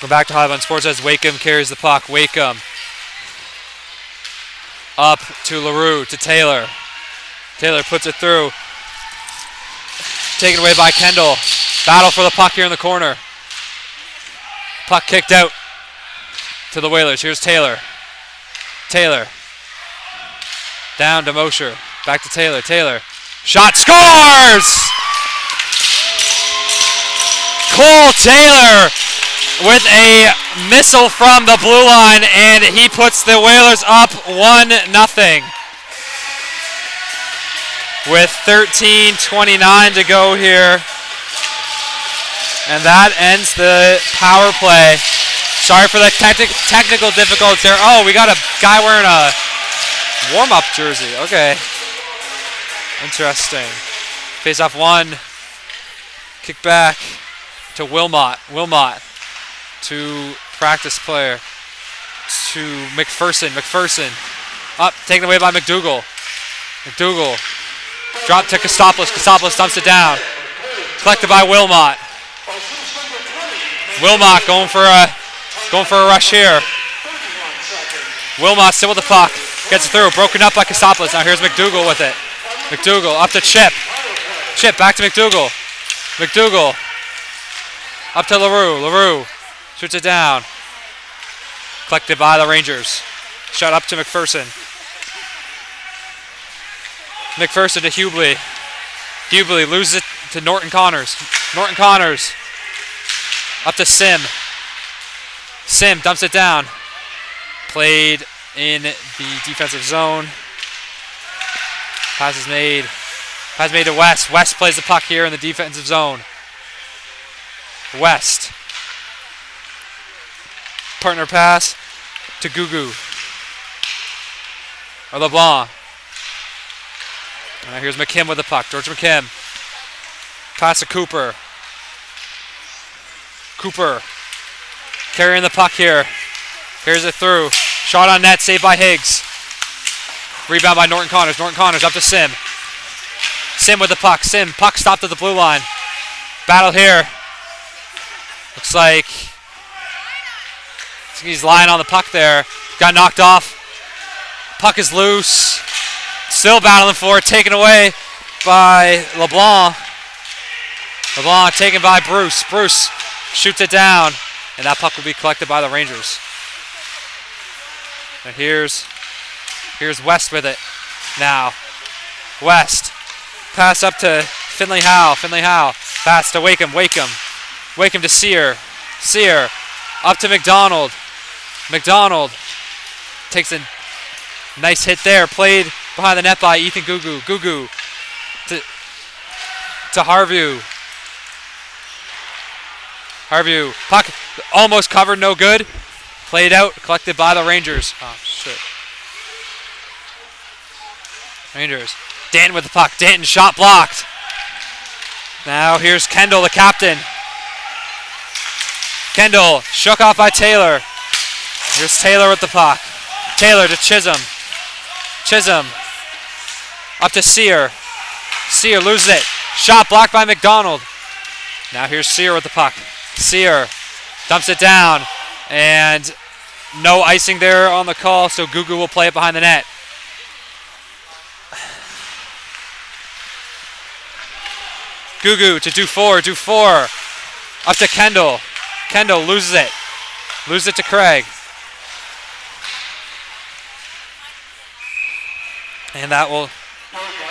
We're back to Highland Sports as Wakeham carries the puck. Wakeham up to LaRue, to Taylor. Taylor puts it through. Taken away by Kendall. Battle for the puck here in the corner. Puck kicked out to the Whalers. Here's Taylor. Taylor. Down to Mosher. Back to Taylor. Taylor. Shot, scores! Cole Taylor with a missile from the blue line, and he puts the Whalers up 1-0. With 13:29 to go here. And that ends the power play. Sorry for the technical difficulties there. Oh, we got a guy wearing a warm-up jersey. Okay. Interesting. Face-off one. Kick back to Wilmot. Wilmot to practice player. To McPherson. McPherson. Up, taken away by McDougall. McDougall. Drop to Kostopoulos. Kostopoulos dumps it down. Collected by Wilmot. Wilmot going for a rush here. Wilmot still with the puck. Gets it through. Broken up by Kostopoulos. Now here's McDougall with it. McDougall up to Chip. Chip back to McDougall. McDougall up to LaRue. LaRue shoots it down. Collected by the Rangers. Shot up to McPherson. McPherson to Hubley. Hubley loses it to Norton Connors. Norton Connors up to Sim. Sim dumps it down. Played in the defensive zone. Pass is made. Pass made to West. West plays the puck here in the defensive zone. West. Partner pass to Gugu. Or LeBlanc. Here's McKim with the puck. George McKim. Pass to Cooper. Cooper carrying the puck here. Carries it through. Shot on net. Saved by Higgs. Rebound by Norton Connors. Norton Connors up to Sim. Sim with the puck. Sim. Puck stopped at the blue line. Battle here. Looks like he's lying on the puck there. Got knocked off. Puck is loose. Still battling for it. Taken away by LeBlanc. LeBlanc taken by Bruce. Bruce shoots it down. And that puck will be collected by the Rangers. And here's West with it now. West. Pass up to Finley Howe. Finley Howe. Pass to Wakeham. Wakeham. Wakeham to Sear. Sear. Up to McDonald. McDonald takes a nice hit there. Played behind the net by Ethan Gugu. Gugu to Harvey. Harvey. Puck almost covered. No good. Played out. Collected by the Rangers. Oh, shit. Rangers. Danton with the puck. Danton shot blocked. Now here's Kendall, the captain. Kendall shook off by Taylor. Here's Taylor with the puck. Taylor to Chisholm. Chisholm up to Sear. Sear loses it. Shot blocked by McDonald. Now here's Sear with the puck. Sear dumps it down. And no icing there on the call, so Gugu will play it behind the net. Gugu to Dufour. Up to Kendall. Kendall loses it. Loses it to Craig. And that will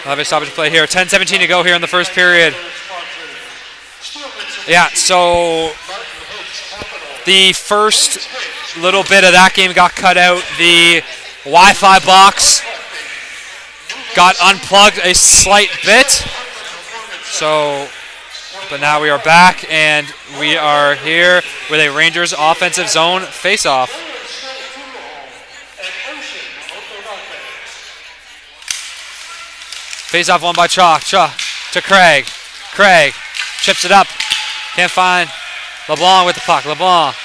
have a stoppage play here. 10:17 to go here in the first period. Yeah, so the first little bit of that game got cut out. The Wi-Fi box got unplugged a slight bit. So, but now we are back, and we are here with a Rangers offensive zone face-off. Face-off won by Chalk. Chalk to Craig. Craig chips it up. Can't find LeBlanc with the puck. LeBlanc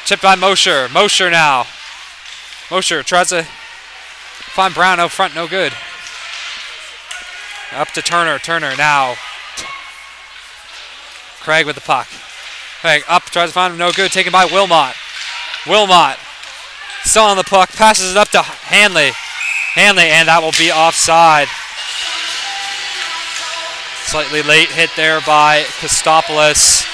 chipped by Mosher. Mosher now. Mosher tries to find Brown out front. No good. Up to Turner. Turner now. Craig with the puck. Back up, tries to find him, no good. Taken by Wilmot. Wilmot still on the puck, passes it up to Hanley. Hanley, and that will be offside. Slightly late hit there by Kostopoulos.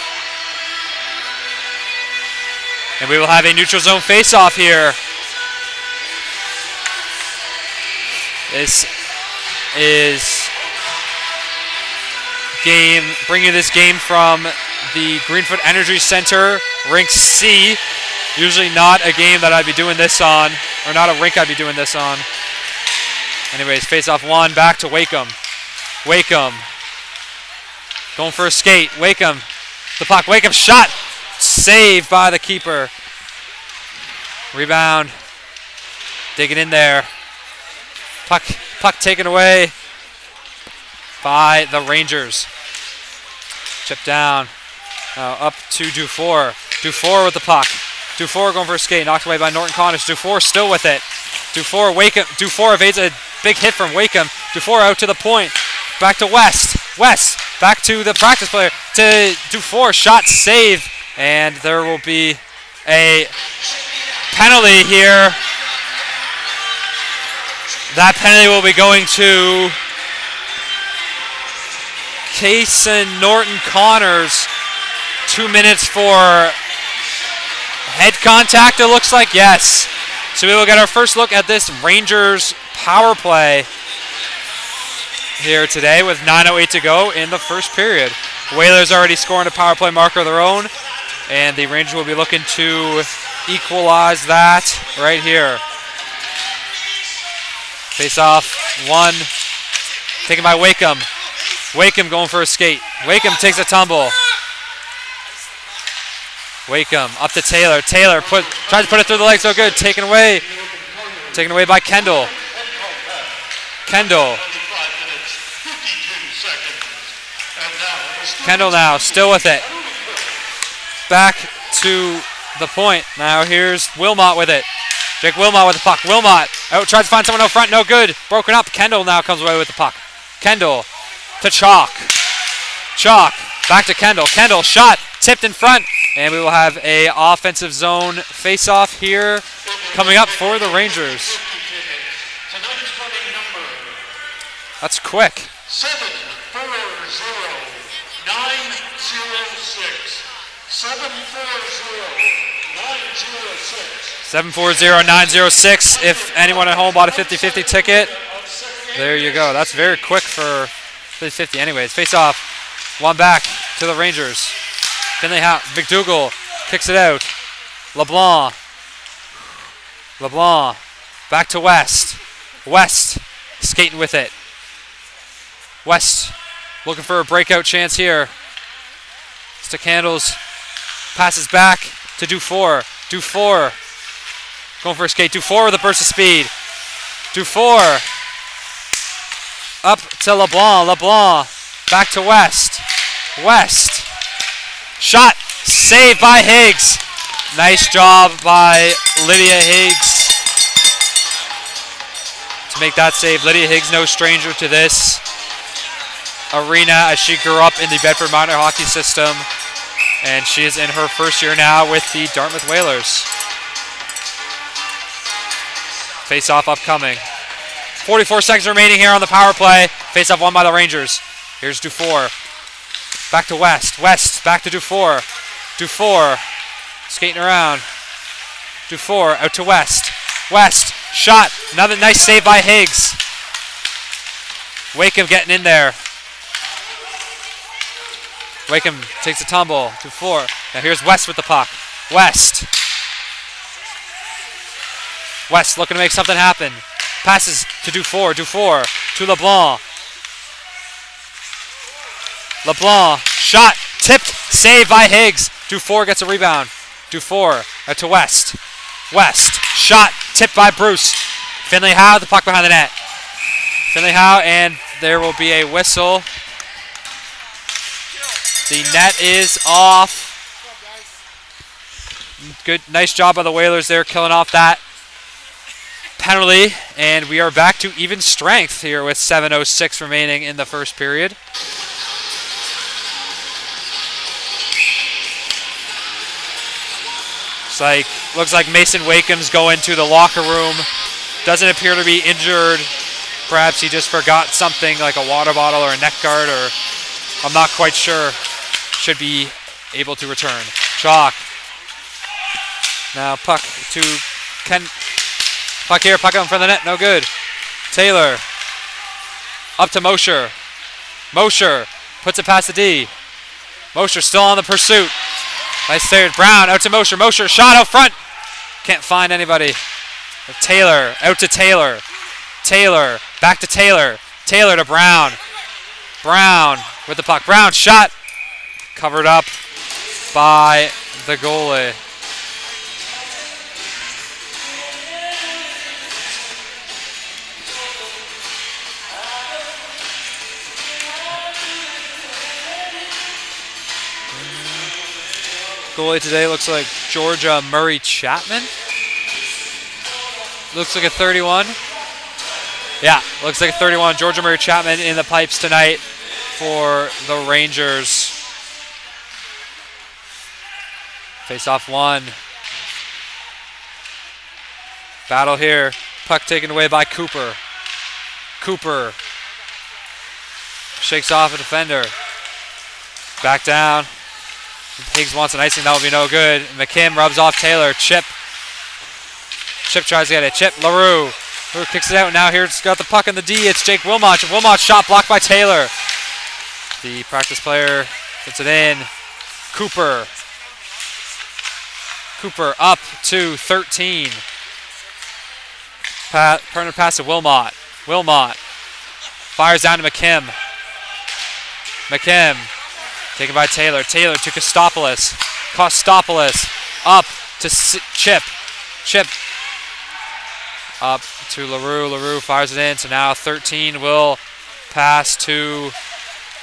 And we will have a neutral zone face-off here. This is bringing this game from the Greenfoot Energy Center, Rink C. Usually not a game that I'd be doing this on, or not a rink I'd be doing this on. Anyways, face-off one, back to Wakeham. Wakeham going for a skate. Wakeham, the puck. Wakeham shot. Saved by the keeper. Rebound. Digging in there. Puck taken away by the Rangers. Chip down. Up to Dufour. Dufour with the puck. Dufour going for a skate. Knocked away by Norton Connors. Dufour still with it. Dufour evades a big hit from Wakeham. Dufour out to the point. Back to West. West back to the practice player. To Dufour. Shot save. And there will be a penalty here. That penalty will be going to Kaysen Norton Connors. 2 minutes for head contact, it looks like. Yes. So we will get our first look at this Rangers power play here today with 9:08 to go in the first period. Whalers already scoring a power play marker of their own, and the Rangers will be looking to equalize that right here. Face off one, taken by Wakeham. Wakeham going for a skate. Wakeham takes a tumble. Wakeham up to Taylor. Taylor tries to put it through the legs. So good. Taken away by Kendall. Kendall now still with it. Back to the point. Now here's Wilmot with it. Jake Wilmot with the puck. Wilmot out, tries to find someone out front. No good. Broken up. Kendall now comes away with the puck. Kendall to Chalk. Chalk back to Kendall. Kendall shot tipped in front, and we will have a offensive zone face-off here coming up for the Rangers. That's quick. 740-906. 740-906. 740-906. If anyone at home bought a 50-50 ticket, there you go. That's very quick for 50-50. Anyways, face off. One back to the Rangers. Finley McDougall kicks it out. LeBlanc back to West. West skating with it. West looking for a breakout chance here. Stickhandles passes back to Dufour. Dufour going for a skate. Dufour with a burst of speed. Dufour up to LeBlanc. LeBlanc back to West. West shot saved by Higgs. Nice job by Lydia Higgs to make that save. Lydia Higgs, no stranger to this arena as she grew up in the Bedford minor hockey system, and she is in her first year now with the Dartmouth Whalers. Face-off upcoming. 44 seconds remaining here on the power play. Face-off won by the Rangers. Here's Dufour. Back to West. West back to Dufour. Dufour skating around. Dufour out to West. West shot. Another nice save by Higgs. Wakeham getting in there. Wakeham takes a tumble. Dufour. Now here's West with the puck. West. West looking to make something happen. Passes to Dufour. Dufour to LeBlanc. LeBlanc shot, tipped, saved by Higgs. Dufour gets a rebound. Dufour out to West. West shot, tipped by Bruce. Finley Howe, the puck behind the net. Finley Howe, and there will be a whistle. The net is off. Good, nice job by the Whalers there, killing off that penalty, and we are back to even strength here with 7:06 remaining in the first period. Looks like Mason Wakeham's going to the locker room. Doesn't appear to be injured. Perhaps he just forgot something like a water bottle or a neck guard, or I'm not quite sure. Should be able to return. Chalk. Now puck to Ken. Puck here, puck in front of the net, no good. Taylor. Up to Mosher. Mosher puts it past the D. Mosher still on the pursuit. Nice third. Brown out to Mosher. Mosher shot out front. Can't find anybody. Taylor out to Taylor. Taylor back to Taylor. Taylor to Brown. Brown with the puck. Brown shot. Covered up by the goalie. Goalie today looks like Georgia Murray Chapman. Looks like a 31. Yeah, looks like a 31. Georgia Murray Chapman in the pipes tonight for the Rangers. Face off one. Battle here. Puck taken away by Cooper. Cooper shakes off a defender. Back down. Higgs wants an icing, that will be no good. McKim rubs off Taylor. Chip. Chip tries to get it. Chip, LaRue. LaRue kicks it out. Now here's got the puck in the D. It's Jake Wilmot. Wilmot's shot blocked by Taylor. The practice player puts it in. Cooper. Cooper up to 13. Turner pass to Wilmot. Wilmot fires down to McKim. McKim taken by Taylor. Taylor to Kostopoulos. Kostopoulos up to Chip. Chip up to LaRue. LaRue fires it in. So now 13 will pass to,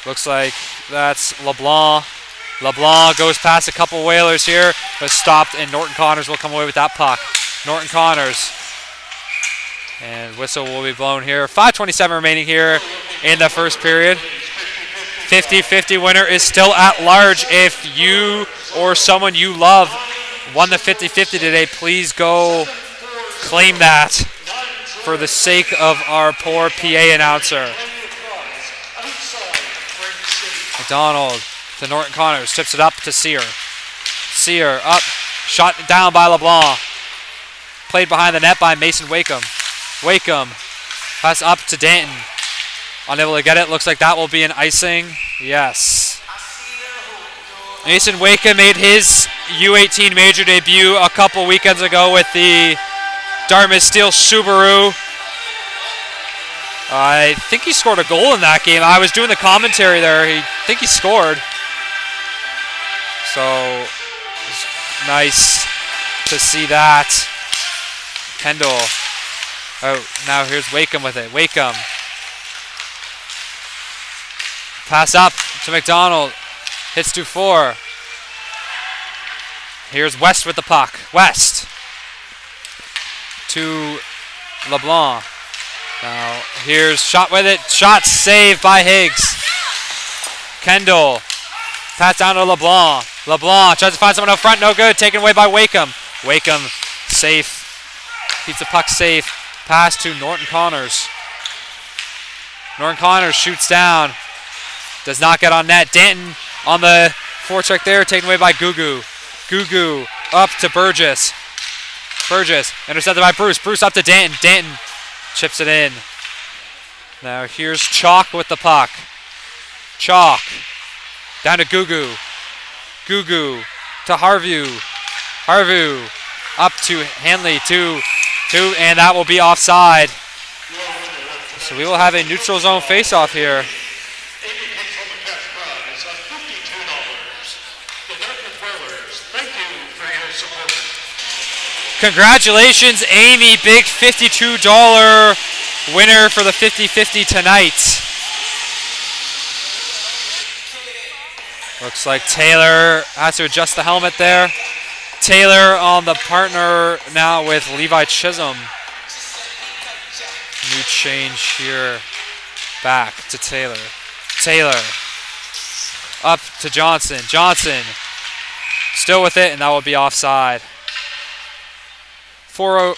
looks like that's LeBlanc. LeBlanc goes past a couple Whalers here, but stopped, and Norton Connors will come away with that puck. Norton Connors. And whistle will be blown here. 5:27 remaining here in the first period. 50-50 winner is still at large. If you or someone you love won the 50-50 today, please go claim that for the sake of our poor PA announcer. McDonald to Norton Connors, tips it up to Sear. Sear up, shot down by LeBlanc. Played behind the net by Mason Wakeham. Wakeham pass up to Danton. Unable to get it. Looks like that will be an icing. Yes. Mason Wakeham made his U18 major debut a couple weekends ago with the Dartmouth Steel Subaru. I think he scored a goal in that game. I was doing the commentary there. I think he scored. So it's nice to see that. Kendall. Oh, now here's Wakeham with it. Wakeham. Pass up to McDonald. Hits to 4. Here's West with the puck. West to LeBlanc. Now here's shot with it. Shot saved by Higgs. Kendall. Pass down to LeBlanc. LeBlanc tries to find someone up front. No good. Taken away by Wakeham. Wakeham safe. Keeps the puck safe. Pass to Norton Connors. Norton Connors shoots down. Does not get on net. Danton on the forecheck there. Taken away by Gugu. Gugu up to Burgess. Burgess intercepted by Bruce. Bruce up to Danton. Danton chips it in. Now here's Chalk with the puck. Chalk down to Gugu. Gugu to Harvey. Harvey up to Hanley. Two, and that will be offside. So we will have a neutral zone face-off here. Congratulations, Amy. Big $52 winner for the 50-50 tonight. Looks like Taylor has to adjust the helmet there. Taylor on the partner now with Levi Chisholm. New change here. Back to Taylor. Taylor up to Johnson. Johnson still with it, and that will be offside. 4-0.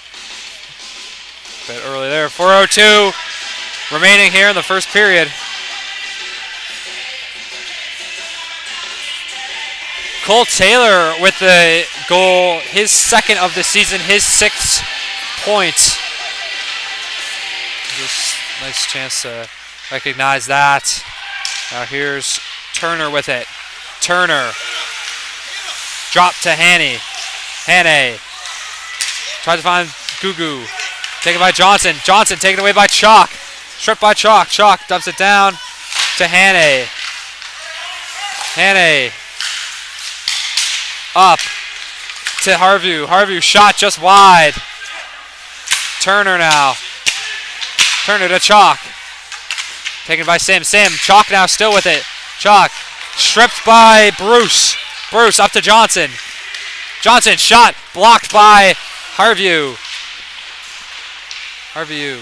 Bit early there. 4:02 remaining here in the first period. Cole Taylor with the goal, his second of the season, his 6th point. Just nice chance to recognize that. Now here's Turner with it. Turner. Drop to Haney. Haney. Tries to find Gugu. Taken by Johnson. Johnson taken away by Chalk. Stripped by Chalk. Chalk dumps it down to Haney. Haney. Up to Harvey. Harvey shot just wide. Turner now. Turner to Chalk. Taken by Sim. Sim. Chalk now still with it. Chalk. Stripped by Bruce. Bruce up to Johnson. Johnson shot blocked by Harvey. Harvey.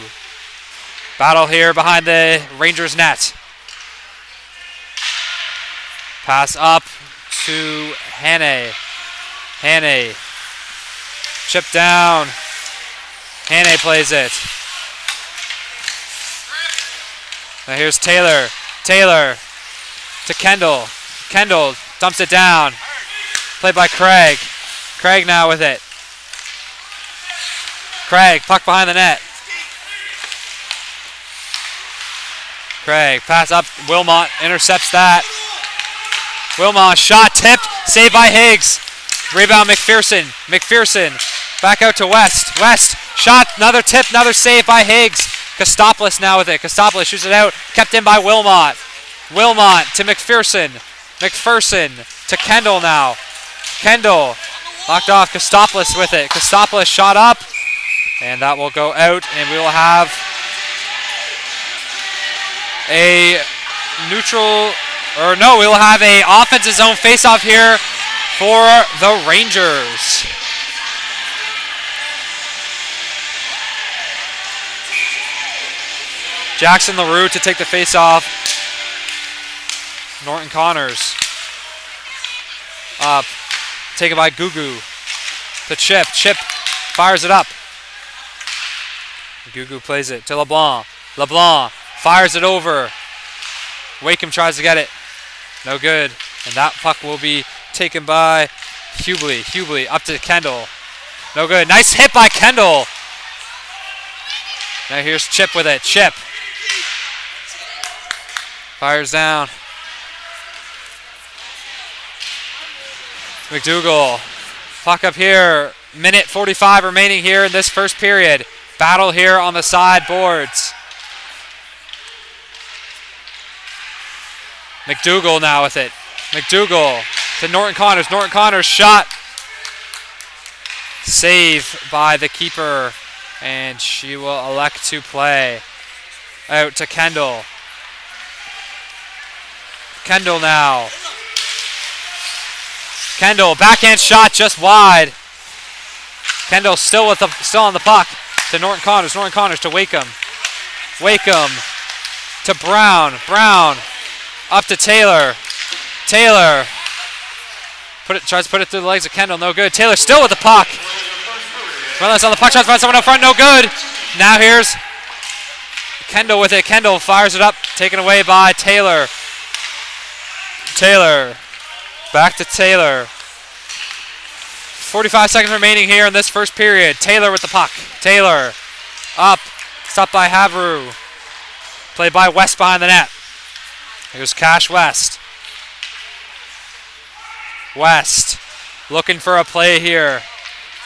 Battle here behind the Rangers net. Pass up to Haney. Haney. Chip down. Haney plays it. Now here's Taylor. Taylor to Kendall. Kendall dumps it down. Played by Craig. Craig now with it. Craig, puck behind the net. Craig, pass up. Wilmot intercepts that. Wilmot shot tipped. Saved by Higgs. Rebound McPherson. McPherson back out to West. West shot. Another tip. Another save by Higgs. Kostopoulos now with it. Kostopoulos shoots it out. Kept in by Wilmot. Wilmot to McPherson. McPherson to Kendall now. Kendall locked off. Kostopoulos with it. Kostopoulos shot up. And that will go out. And we will have a neutral, or no, we will have a offensive zone face-off here for the Rangers. Jackson LaRue to take the face-off. Norton Connors. Up. Taken by Gugu. To Chip. Chip fires it up. Gugu plays it to LeBlanc. LeBlanc fires it over. Wakeham tries to get it. No good. And that puck will be taken by Hubley. Hubley up to Kendall. No good. Nice hit by Kendall. Now here's Chip with it. Chip. Fires down. McDougall. Puck up here. Minute 45 remaining here in this first period. Battle here on the side boards. McDougall now with it. McDougall to Norton Connors. Norton Connors shot. Save by the keeper. And she will elect to play. Out to Kendall. Kendall now. Kendall, backhand shot just wide. Kendall still on the puck to Norton Connors. Norton Connors to Wakeham. Wakeham to Brown. Brown up to Taylor. Taylor tries to put it through the legs of Kendall. No good. Taylor still with the puck. Relentless on the puck. Tries to find someone up front. No good. Now here's Kendall with it. Kendall fires it up. Taken away by Taylor. Taylor. Back to Taylor. 45 seconds remaining here in this first period. Taylor with the puck. Taylor up. Stopped by Havru. Played by West behind the net. Here's Cash West. West looking for a play here.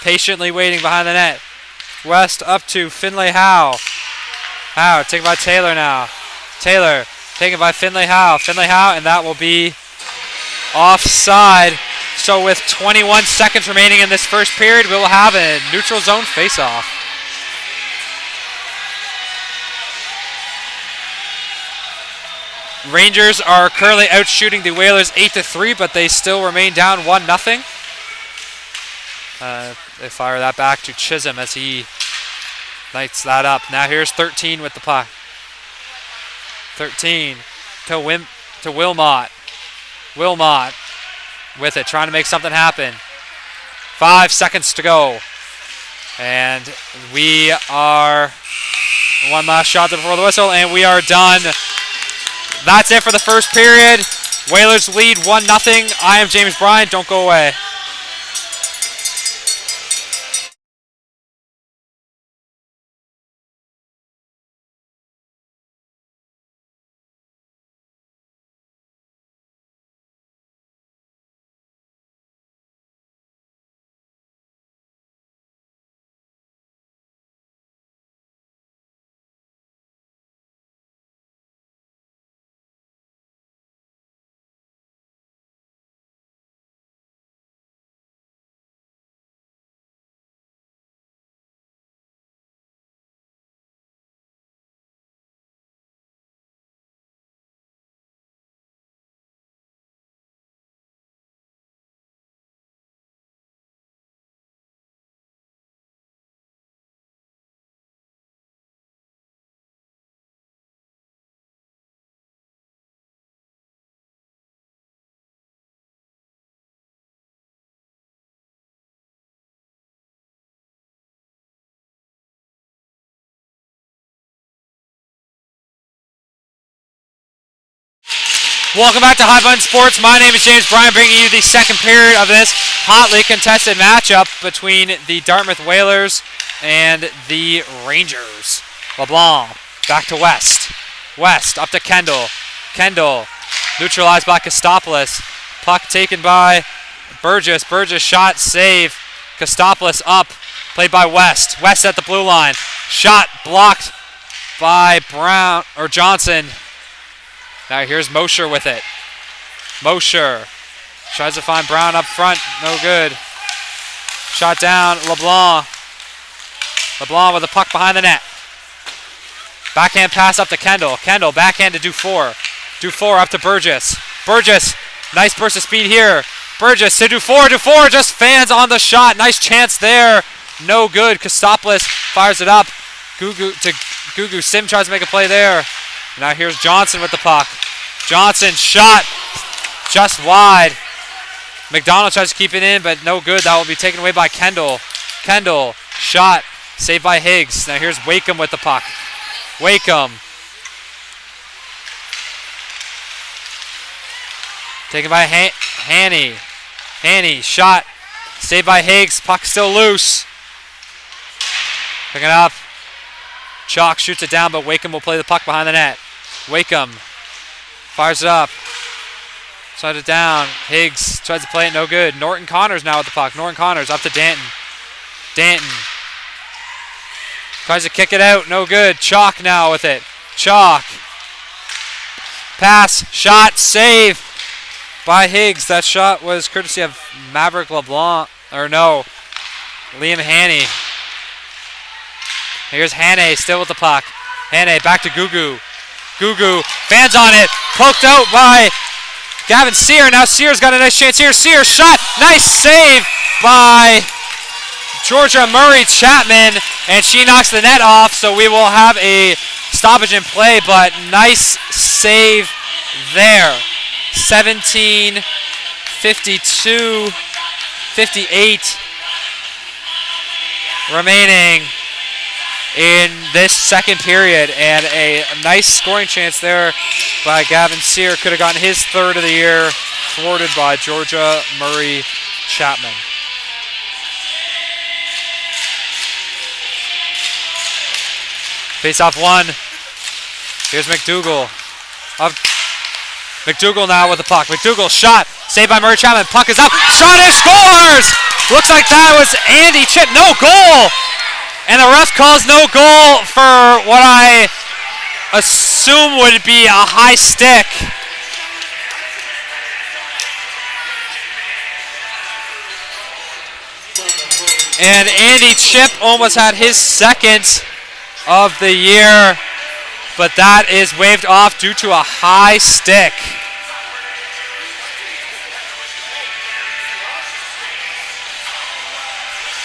Patiently waiting behind the net. West up to Finlay Howe. Howe taken by Taylor now. Taylor taken by Finlay Howe. Finlay Howe, and that will be offside. So with 21 seconds remaining in this first period, we will have a neutral zone face-off. Rangers are currently outshooting the Whalers 8-3, but they still remain down 1-0. They fire that back to Chisholm as he lights that up. Now here's 13 with the puck. 13 to Wilmot. Wilmot with it, trying to make something happen. 5 seconds to go. And we are one last shot before the whistle, and we are done. That's it for the first period. Whalers lead 1-0. I am James Bryan. Don't go away. Welcome back to High Button Sports. My name is James Bryan, bringing you the second period of this hotly contested matchup between the Dartmouth Whalers and the Rangers. LeBlanc back to West. West up to Kendall. Kendall neutralized by Kostopoulos. Puck taken by Burgess. Burgess shot, save. Kostopoulos up, played by West. West at the blue line. Shot blocked by Johnson. Now here's Mosher with it. Mosher tries to find Brown up front. No good. Shot down. LeBlanc. LeBlanc with the puck behind the net. Backhand pass up to Kendall. Kendall backhand to Dufour. Dufour up to Burgess. Burgess, nice burst of speed here. Burgess to Dufour. Dufour just fans on the shot. Nice chance there. No good. Kostopoulos fires it up. Gugu. Sim tries to make a play there. Now here's Johnson with the puck. Johnson shot just wide. McDonald tries to keep it in, but no good. That will be taken away by Kendall. Kendall shot, saved by Higgs. Now here's Wakeham with the puck. Wakeham. Taken by Haney. Haney shot, saved by Higgs. Puck still loose. Picking it up. Chalk shoots it down, but Wakeham will play the puck behind the net. Wakeham fires it up. Side it down. Higgs tries to play it, no good. Norton Connors now with the puck. Norton Connors up to Danton. Danton tries to kick it out, no good. Chalk now with it. Chalk. Pass, shot, save by Higgs. That shot was courtesy of Maverick LeBlanc, or no, Liam Haney. Here's Haney still with the puck. Haney back to Gugu. Gugu fans on it. Poked out by Gavin Sear. Now Sear's got a nice chance here. Sear shot. Nice save by Georgia Murray Chapman. And she knocks the net off. So we will have a stoppage in play. But nice save there. 17, 52, 58 remaining in this second period, and a nice scoring chance there by Gavin Sear. Could have gotten his third of the year, thwarted by Georgia Murray Chapman. Face-off one. Here's McDougall. McDougall now with the puck. McDougall shot, saved by Murray Chapman. Puck is up. Shot and scores! Looks like that was Andy Chip. No goal! And the ref calls no goal for what I assume would be a high stick. And Andy Chip almost had his second of the year, but that is waved off due to a high stick.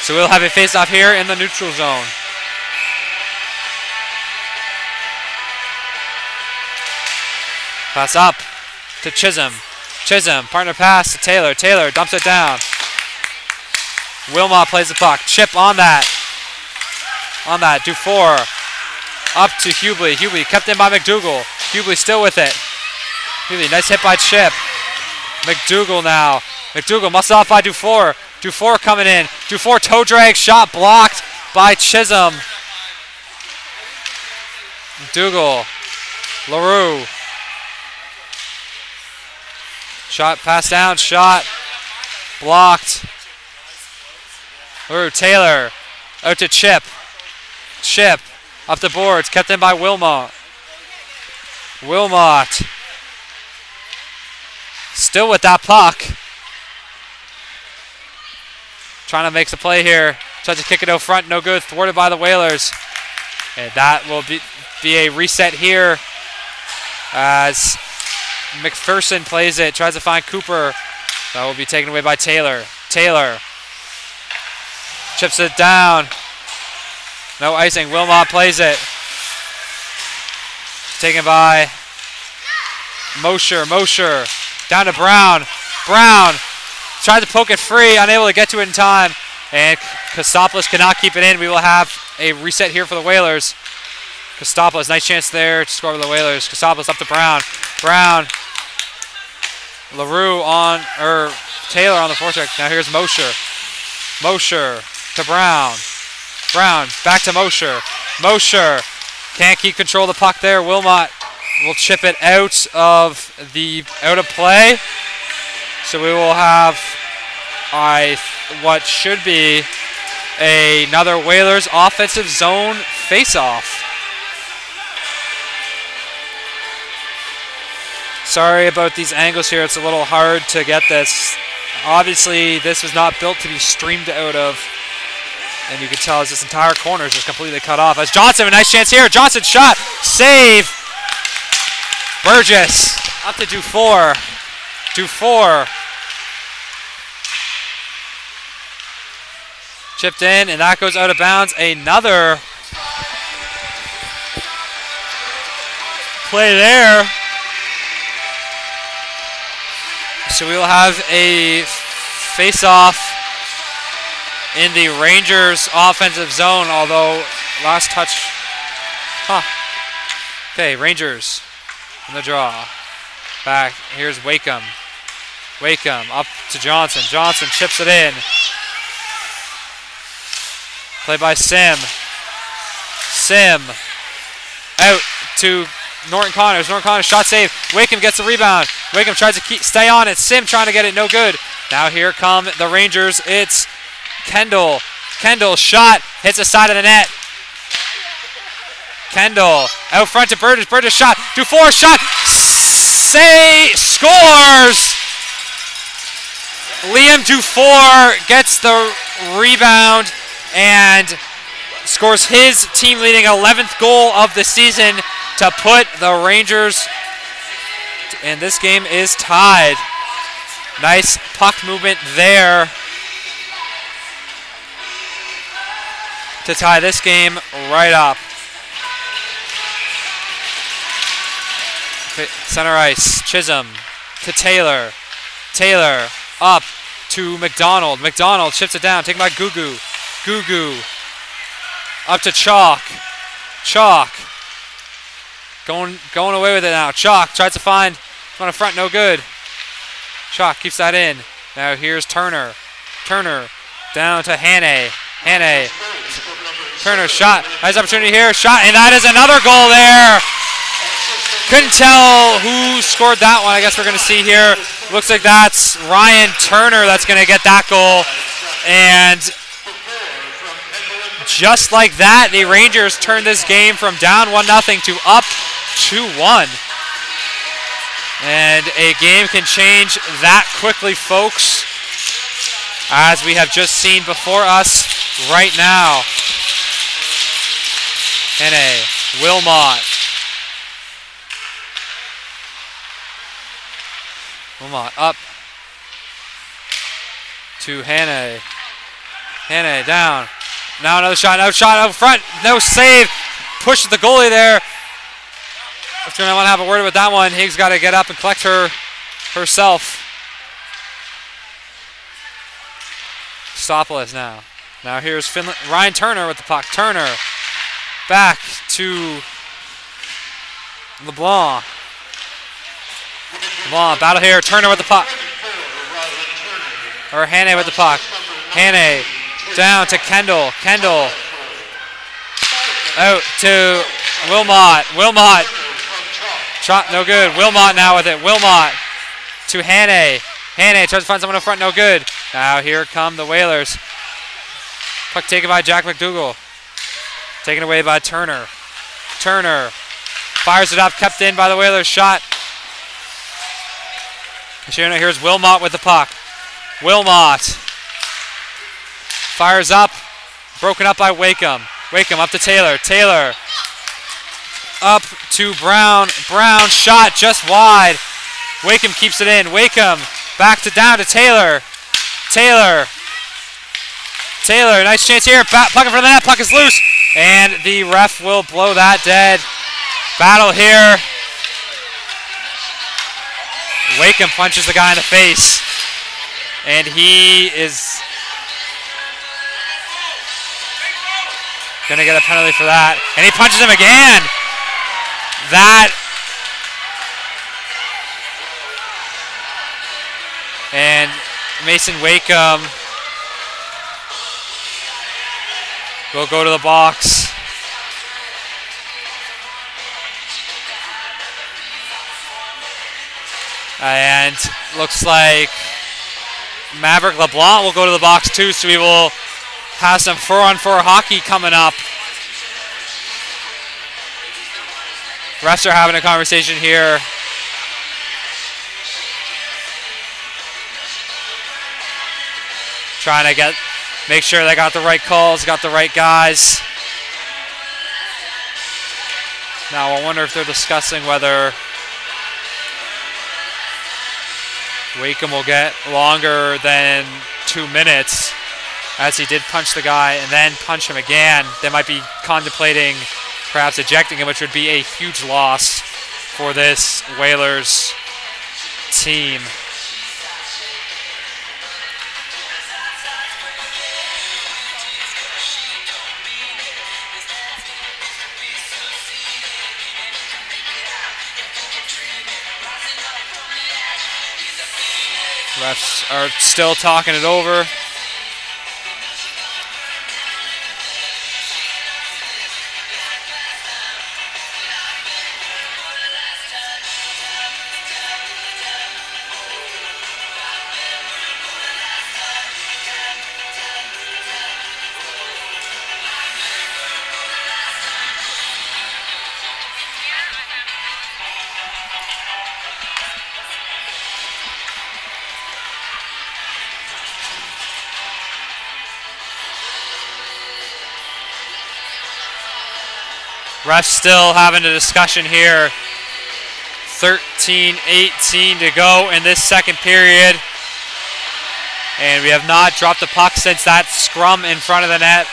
So we'll have a face-off here in the neutral zone. Pass up to Chisholm. Chisholm, partner pass to Taylor. Taylor dumps it down. Wilmot plays the puck. Chip on that. on that. Dufour up to Hubley. Hubley kept in by McDougal. Hubley still with it. Hubley, nice hit by Chip. McDougal now. McDougal muscled off by Dufour. Dufour coming in. Dufour toe drag shot blocked by Chisholm. McDougal. LaRue. Shot passed down. Shot blocked. LaRue. Taylor. Out to Chip. Chip. Up the boards. Kept in by Wilmot. Wilmot. Still with that puck. Trying to make the play here. Tries to kick it out front. No good. Thwarted by the Whalers. And that will be a reset here as McPherson plays it. Tries to find Cooper. That will be taken away by Taylor. Taylor. Chips it down. No icing. Wilmot plays it. Taken by Mosher. Mosher. Down to Brown. Brown tried to poke it free, unable to get to it in time. And Kostopoulos cannot keep it in. We will have a reset here for the Whalers. Kostopoulos, nice chance there to score for the Whalers. Kostopoulos up to Brown. Brown. LaRue on, or Taylor on the forecheck. Now here's Mosher. Mosher to Brown. Brown back to Mosher. Mosher can't keep control of the puck there. Wilmot will chip it out of play. So we will have what should be another Whalers offensive zone face-off. Sorry about these angles here. It's a little hard to get this. Obviously, this was not built to be streamed out of. And you can tell as this entire corner is just completely cut off. As Johnson, a nice chance here. Johnson shot. Save. Burgess up to Dufour. Dufour. Chipped in, and that goes out of bounds. Another play there. So we will have a face-off in the Rangers offensive zone, although last touch. Okay, Rangers in the draw. Back, here's Wakeham. Wakeham up to Johnson. Johnson chips it in. Play by Sim. Sim. Out to Norton Connors. Norton Connors shot save. Wakeham gets the rebound. Wakeham tries to stay on it. Sim trying to get it. No good. Now here come the Rangers. It's Kendall. Kendall shot. Hits the side of the net. Kendall out front to Burgess. Burgess shot. Dufour shot. Scores. Liam Dufour gets the rebound and scores his team-leading 11th goal of the season to put the Rangers, and this game is tied. Nice puck movement there to tie this game right up. Center ice, Chisholm to Taylor. Taylor up to McDonald. McDonald chips it down, taken by Gugu. Gugu up to Chalk. Chalk going away with it now. Chalk tries to find on the front, no good. Chalk keeps that in. Now here's Turner. Turner down to Hannay. Hannay. Turner shot. Nice opportunity here. Shot, and that is another goal there. Couldn't tell who scored that one. I guess we're going to see here. Looks like that's Ryan Turner that's going to get that goal. And just like that, the Rangers turn this game from down 1-0 to up 2-1. And a game can change that quickly, folks, as we have just seen before us right now. Hannay, Wilmot. Wilmot up to Hannay. Hannay down. Now another shot out front. No save. Pushes the goalie there. If you're going to want to have a word with that one, Higgs got to get up and collect herself. Kostopoulos now. Now here's Ryan Turner with the puck. Turner Back to LeBlanc. LeBlanc, battle here. Turner with the puck. Or Hannay with the puck. Hannay down to Kendall. Kendall out to Wilmot. Wilmot. No good. Wilmot now with it. Wilmot to Hannay. Hannay tries to find someone in front. No good. Now here come the Whalers. Puck taken by Jack McDougall. Taken away by Turner. Turner fires it up. Kept in by the Whalers. Shot. Here's Wilmot with the puck. Wilmot fires up. Broken up by Wakeham. Wakeham up to Taylor. Taylor up to Brown. Brown shot just wide. Wakeham keeps it in. Wakeham back to down to Taylor. Taylor. Taylor, nice chance here. Puck in front of the net. Puck is loose. And the ref will blow that dead. Battle here. Wakeham punches the guy in the face. And he is going to get a penalty for that. And he punches him again. That. And Mason Wakeham will go to the box. And looks like Maverick LeBlanc will go to the box too, so we will have some 4-on-4 hockey coming up. Refs are having a conversation here. Trying to make sure they got the right calls, got the right guys. Now I wonder if they're discussing whether Wakeham will get longer than 2 minutes, as he did punch the guy and then punch him again. They might be contemplating perhaps ejecting him, which would be a huge loss for this Whalers team. Refs are still talking it over. Refs still having a discussion here. 13-18 to go in this second period. And we have not dropped the puck since that scrum in front of the net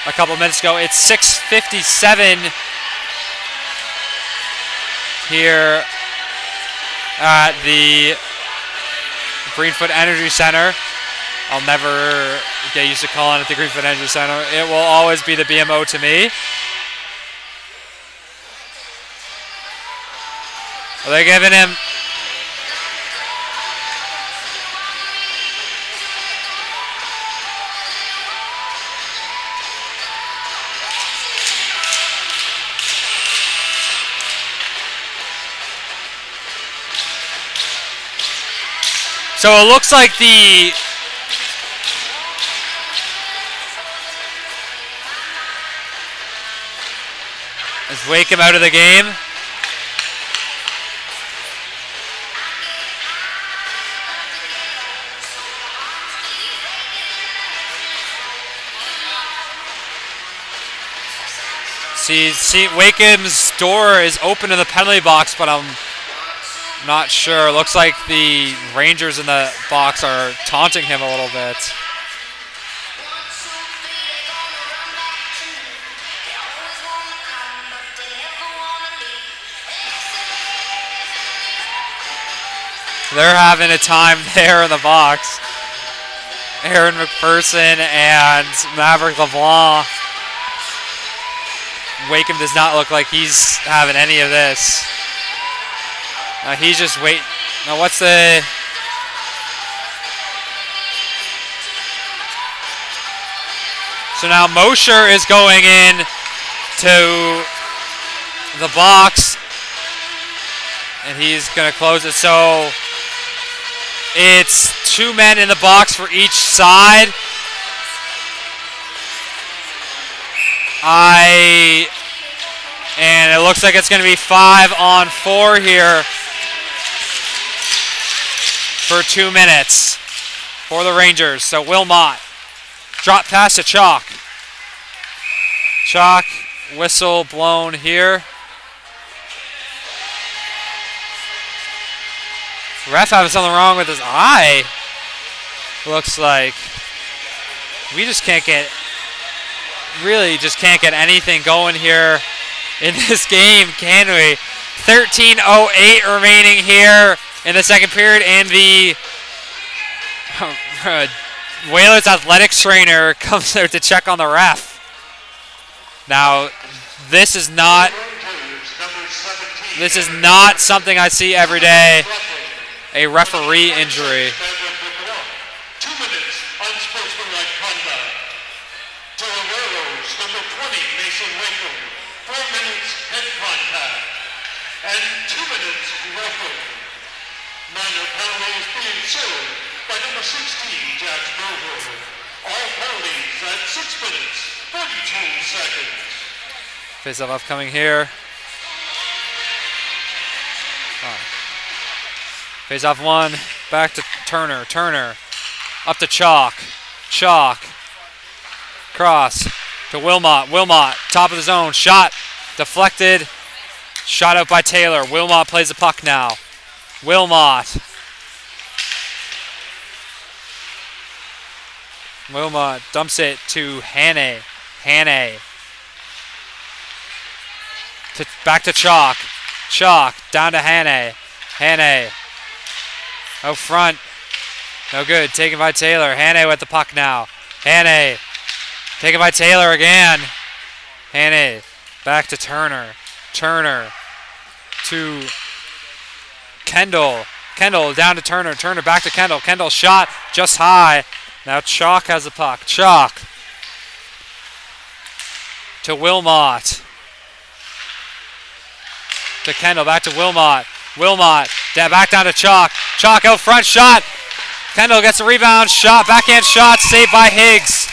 a couple minutes ago. It's 6:57 here at the Greenfoot Energy Center. I'll never get used to calling it the Greenfoot Energy Center. It will always be the BMO to me. Well, they're giving him so it looks like let's wake him out of the game. See, Wakeham's door is open in the penalty box, but I'm not sure. Looks like the Rangers in the box are taunting him a little bit. They're having a time there in the box. Aaron McPherson and Maverick LeBlanc Wakeham does not look like he's having any of this. He's just waiting. Now what's the... So now Mosher is going in to the box, and he's going to close it. So it's 2 men in the box for each side. And it looks like it's going to be 5-on-4 here for 2 minutes for the Rangers. So Wilmot, drop pass to Chalk. Chalk, whistle blown here. Ref having something wrong with his eye. Looks like we just can't get, really just can't get anything going here in this game, can we? 13:08 remaining here in the second period, and the Whalers athletics trainer comes there to check on the ref. Now, this is not something I see every day. A referee injury. 2 minutes unsportsmanlike conduct. To the Whalers, number 20, Mason Wakeham. 4 minutes head contact. And 2 minutes roughing. Minor penalties being served by number 16, Jack Mulhern. All penalties at 6 minutes, 32 seconds. Face-off upcoming here. Face-off 1, back to Turner. Turner, up to Chalk. Chalk, cross to Wilmot. Wilmot, top of the zone, shot, deflected. Shot out by Taylor. Wilmot plays the puck now. Wilmot. Wilmot dumps it to Hannay. Hannay. Back to Chalk. Chalk, down to Hannay. Hannay. Out front. No good. Taken by Taylor. Hannay with the puck now. Hannay. Taken by Taylor again. Hannay. Back to Turner. Turner to Kendall. Kendall down to Turner. Turner back to Kendall. Kendall shot just high. Now Chalk has the puck. Chalk to Wilmot. To Kendall. Back to Wilmot. Wilmot back down to Chalk. Chalk out front shot. Kendall gets a rebound. Shot. Backhand shot. Saved by Higgs.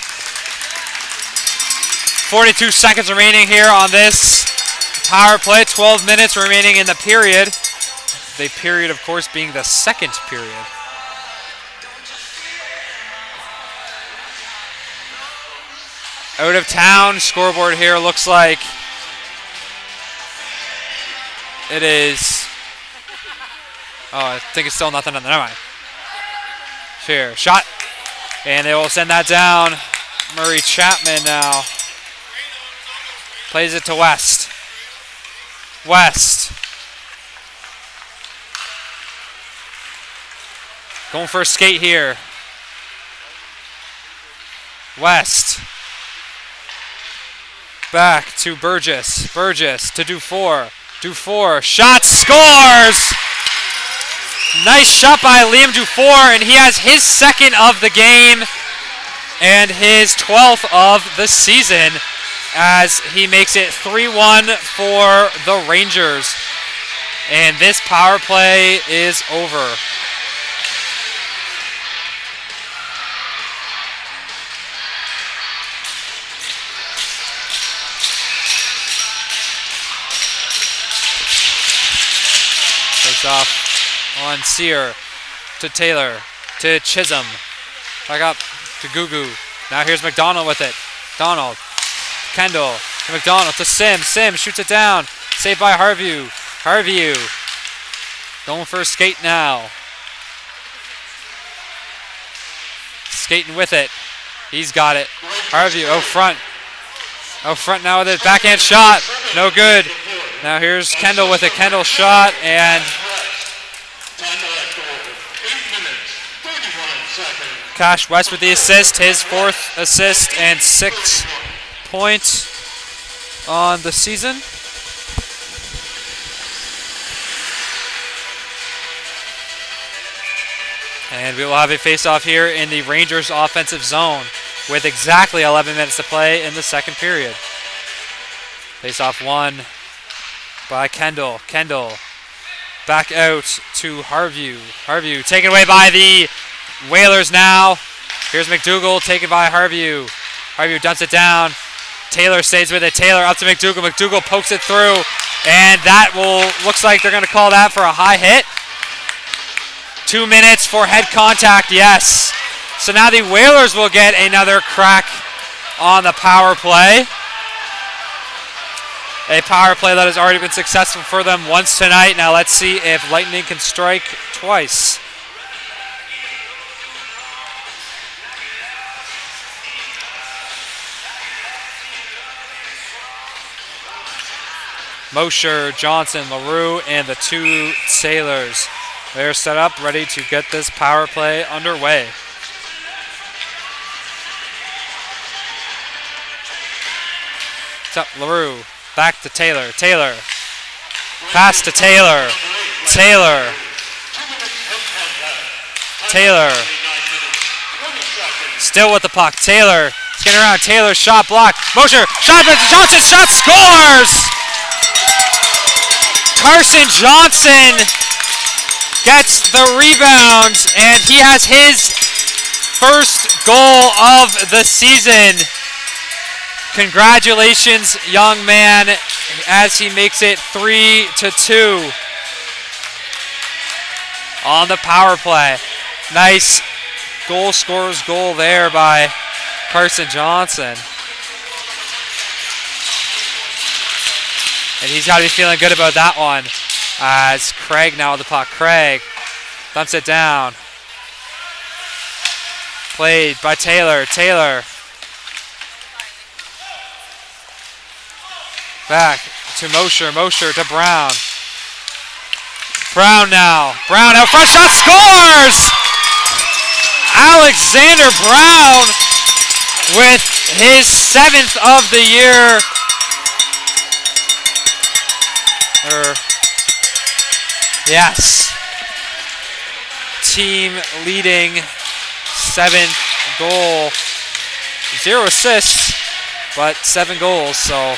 42 seconds remaining here on this power play. 12 minutes remaining in the period. The period, of course, being the second period. Out of town scoreboard here looks like it is. Oh, I think it's still nothing. Never mind. Fair shot. And they will send that down. Murray Chapman now plays it to West. West. Going for a skate here. West. Back to Burgess. Burgess to Dufour. Dufour. Shot. Scores! Nice shot by Liam Dufour, and he has his second of the game and his 12th of the season as he makes it 3-1 for the Rangers. And this power play is over. Face off on Sear to Taylor to Chisholm. Back up to Gugu. Now here's McDonald with it. Donald. Kendall to McDonald to Sim. Sim shoots it down. Saved by Harview. Harview going for a skate now. Skating with it. He's got it. Harview out front. Out front now with it. Backhand shot. No good. Now here's Kendall with it. Kendall shot and Cash West with the assist, his 4th assist and 6 points. on the season. And we will have a face-off here in the Rangers offensive zone with exactly 11 minutes to play in the second period. Face-off won by Kendall. Kendall back out to Harview. Harview taken away by the Whalers now. Here's McDougall taken by Harview. Harview dumps it down. Taylor stays with it. Taylor up to McDougall. McDougall pokes it through. And that looks like they're going to call that for a high hit. 2 minutes for head contact, yes. So now the Whalers will get another crack on the power play. A power play that has already been successful for them once tonight. Now let's see if Lightning can strike twice. Mosher, Johnson, LaRue, and the two Sailors. They're set up, ready to get this power play underway. Up LaRue, back to Taylor. Taylor, pass to Taylor. Taylor. Taylor. Still with the puck. Taylor, getting around. Taylor, shot blocked. Mosher, shot, Johnson, shot, scores! Carson Johnson gets the rebound, and he has his first goal of the season. Congratulations, young man, as he makes it 3-2 on the power play. Nice goal scorer's goal there by Carson Johnson. And he's got to be feeling good about that one. As Craig now with the puck. Craig dumps it down. Played by Taylor. Taylor. Back to Mosher. Mosher to Brown. Brown now. Brown out front. Shot, scores! Alexander Brown with his 7th of the year. Yes. Team leading 7th goal. 0 assists, but 7 goals. So,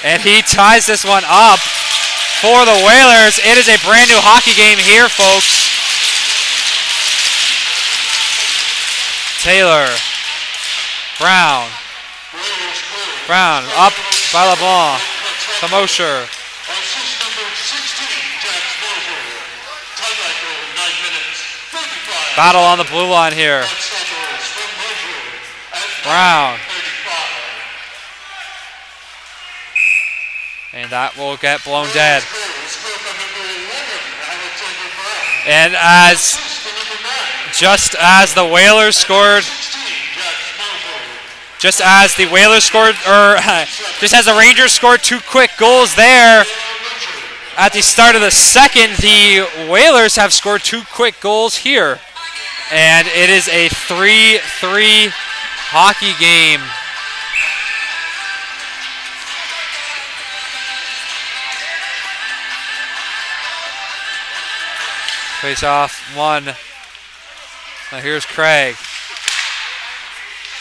and he ties this one up for the Whalers. It is a brand new hockey game here, folks. Taylor. Brown. Brown up by LeBlanc. To Mosher. Battle on the blue line here. Brown. And that will get blown dead. And just as the Whalers scored, just as the Rangers scored 2 quick goals there at the start of the second, the Whalers have scored 2 quick goals here. And it is a 3-3 hockey game. Face off 1. Now here's Craig.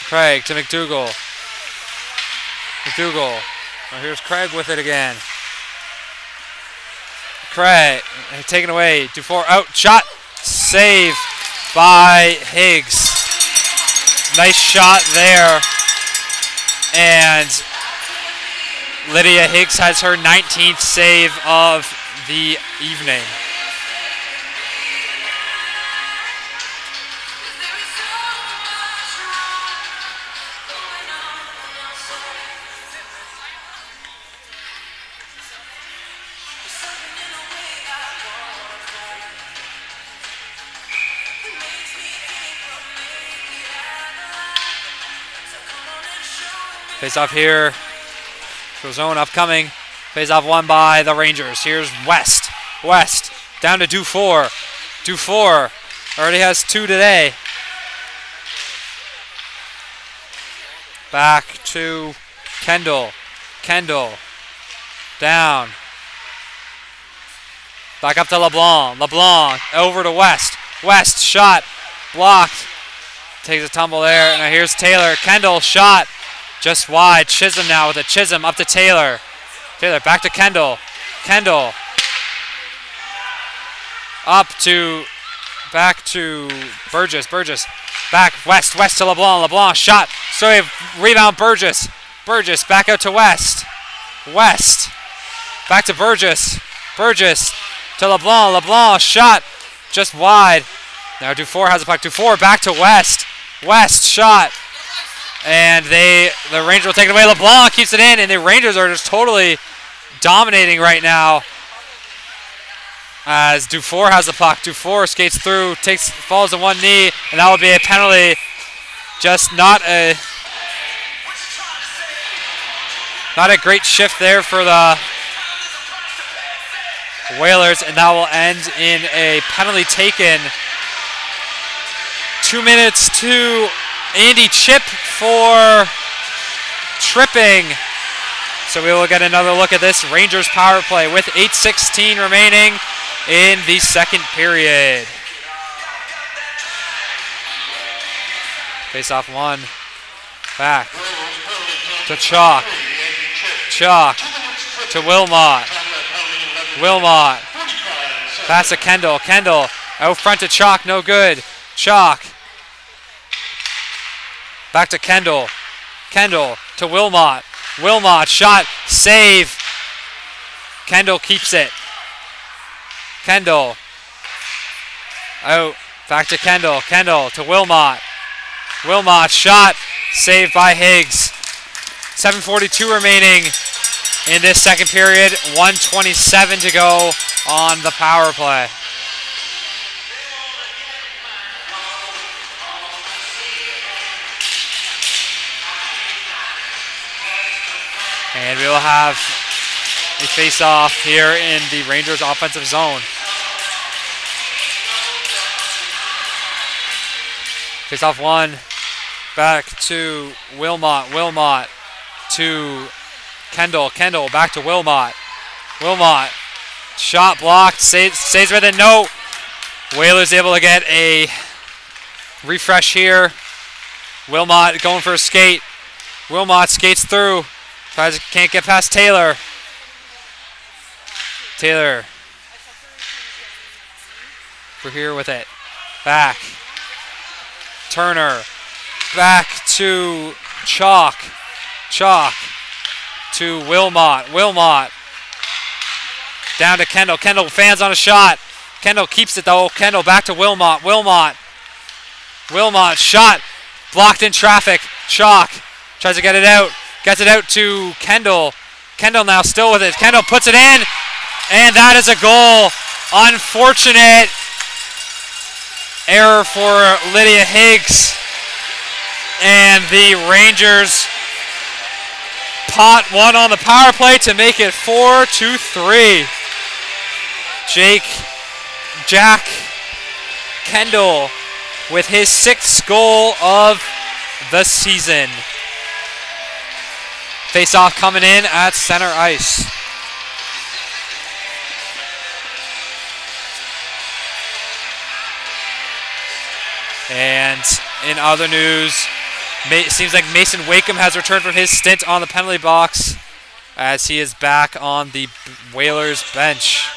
Craig to McDougall. McDougall. Now here's Craig with it again. Craig taken away. Dufour out. Shot. Save by Higgs. Nice shot there. And Lydia Higgs has her 19th save of the evening. Face off here. Zone upcoming. Face off won by the Rangers. Here's West. West down to Dufour. Dufour already has 2 today. Back to Kendall. Kendall. Down. Back up to LeBlanc. LeBlanc over to West. West shot. Blocked. Takes a tumble there. Now here's Taylor. Kendall shot. Just wide. Chisholm now with a Chisholm up to Taylor. Taylor back to Kendall. Kendall. Back to Burgess. Burgess. Back West. West to LeBlanc. LeBlanc shot. Sorry. Rebound Burgess. Burgess back out to West. West. Back to Burgess. Burgess to LeBlanc. LeBlanc shot. Just wide. Now Dufour has the puck. Dufour back to West. West shot. And the Rangers will take it away. LeBlanc keeps it in, and the Rangers are just totally dominating right now. As Dufour has the puck. Dufour skates through, falls to one knee, and that will be a penalty. Just not a great shift there for the Whalers, and that will end in a penalty taken. 2 minutes to Andy Chip for tripping. So we will get another look at this Rangers power play with 8:16 remaining in the second period. Face off one. Back to Chalk. Chalk to Wilmot. Wilmot. Pass to Kendall. Kendall out front to Chalk. No good. Chalk. Back to Kendall. Kendall to Wilmot. Wilmot shot. Save. Kendall keeps it. Kendall. Out. Back to Kendall. Kendall to Wilmot. Wilmot shot. Saved by Higgs. 7:42 remaining in this second period. 1:27 to go on the power play. And we will have a face-off here in the Rangers offensive zone. Face-off one. Back to Wilmot. Wilmot to Kendall. Kendall back to Wilmot. Wilmot. Shot blocked. Stays with it. No. Whalers able to get a refresh here. Wilmot going for a skate. Wilmot skates through. Can't get past Taylor. Taylor. We're here with it. Back. Turner. Back to Chalk. Chalk to Wilmot. Wilmot. Down to Kendall. Kendall fans on a shot. Kendall keeps it though. Kendall back to Wilmot. Wilmot. Wilmot shot. Blocked in traffic. Chalk tries to get it out. Gets it out to Kendall. Kendall now still with it. Kendall puts it in. And that is a goal. Unfortunate error for Lydia Higgs. And the Rangers pot one on the power play to make it 4-3. Jack Kendall with his 6th goal of the season. Face-off coming in at center ice. And in other news, it seems like Mason Wakeham has returned from his stint on the penalty box as he is back on the Whalers bench.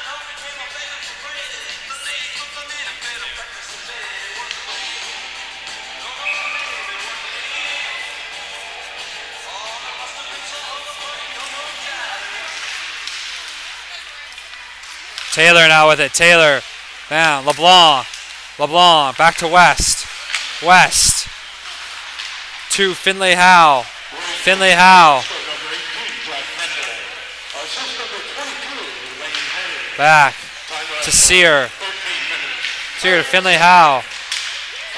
Taylor now with it. Taylor down. LeBlanc. LeBlanc back to West. West to Finlay Howe. Finlay Howe. Back to Sear. Sear to Finlay Howe.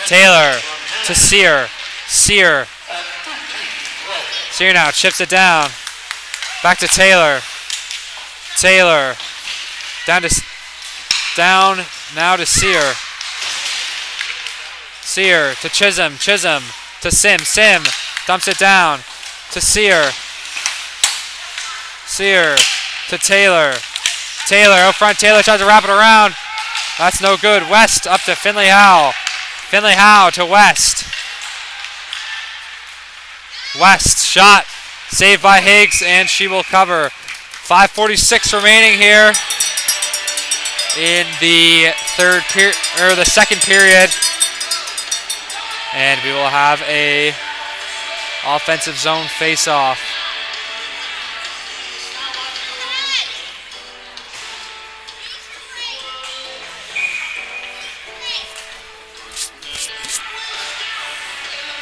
Taylor to Sear. Sear. Sear now chips it down. Back to Taylor. Taylor. Down now to Sear. Sear to Chisholm. Chisholm to Sim. Sim dumps it down to Sear. Sear to Taylor. Taylor out front. Taylor tries to wrap it around. That's no good. West up to Finley Howe. Finley Howe to West. West shot. Saved by Higgs, and she will cover. 5:46 remaining here in the second period. And we will have a offensive zone face-off.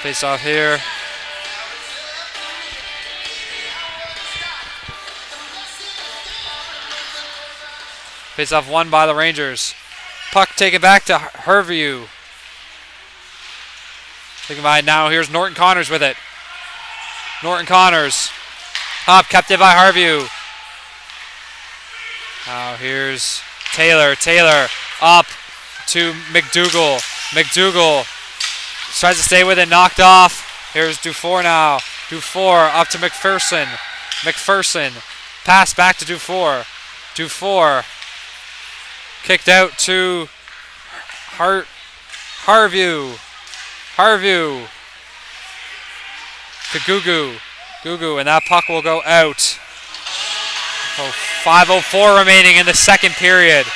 Face-off here. Face-off won by the Rangers. Puck taken back to Herview. Taken by now. Here's Norton Connors with it. Norton Connors. Up, kept it by Harview. Now here's Taylor. Taylor up to McDougall. McDougall tries to stay with it, knocked off. Here's Dufour now. Dufour up to McPherson. McPherson. Pass back to Dufour. Dufour. Kicked out to Harview. Harview to Gugu. Gugu, and that puck will go out. So 5:04 remaining in the second period.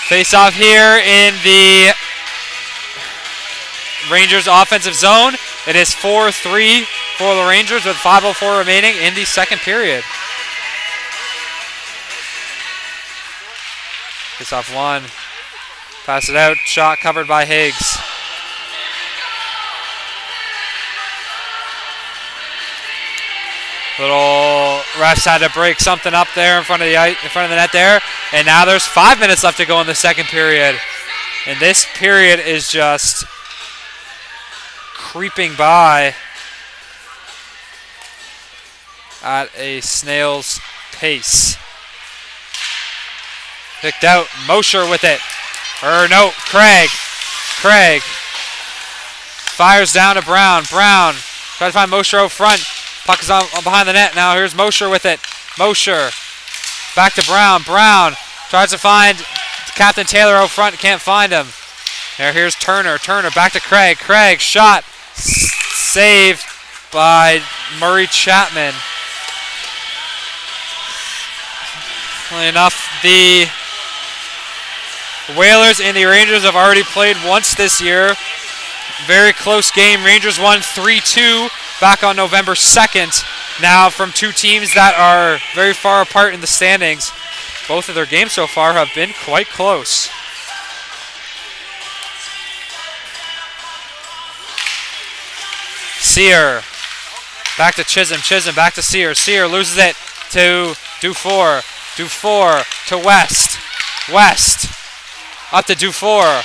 Face off here in the Rangers offensive zone. It is 4-3 for the Rangers with 5:04 remaining in the second period. Face off one. Pass it out. Shot covered by Higgs. Little refs had to break something up there in front of the net there. And now there's 5 minutes left to go in the second period. And this period is just creeping by at a snail's pace. Picked out. Mosher with it. Craig. Craig fires down to Brown. Brown tries to find Mosher out front. Puck is on behind the net now. Here's Mosher with it. Mosher back to Brown. Brown tries to find Captain Taylor out front. Can't find him. Here's Turner. Turner back to Craig. Craig shot. Saved by Murray Chapman. Funnily enough, the Whalers and the Rangers have already played once this year. Very close game. Rangers won 3-2 back on November 2nd. Now from two teams that are very far apart in the standings. Both of their games so far have been quite close. Sear. Back to Chisholm. Chisholm back to Sear. Sear loses it to Dufour. Dufour to West. West. Up to Dufour.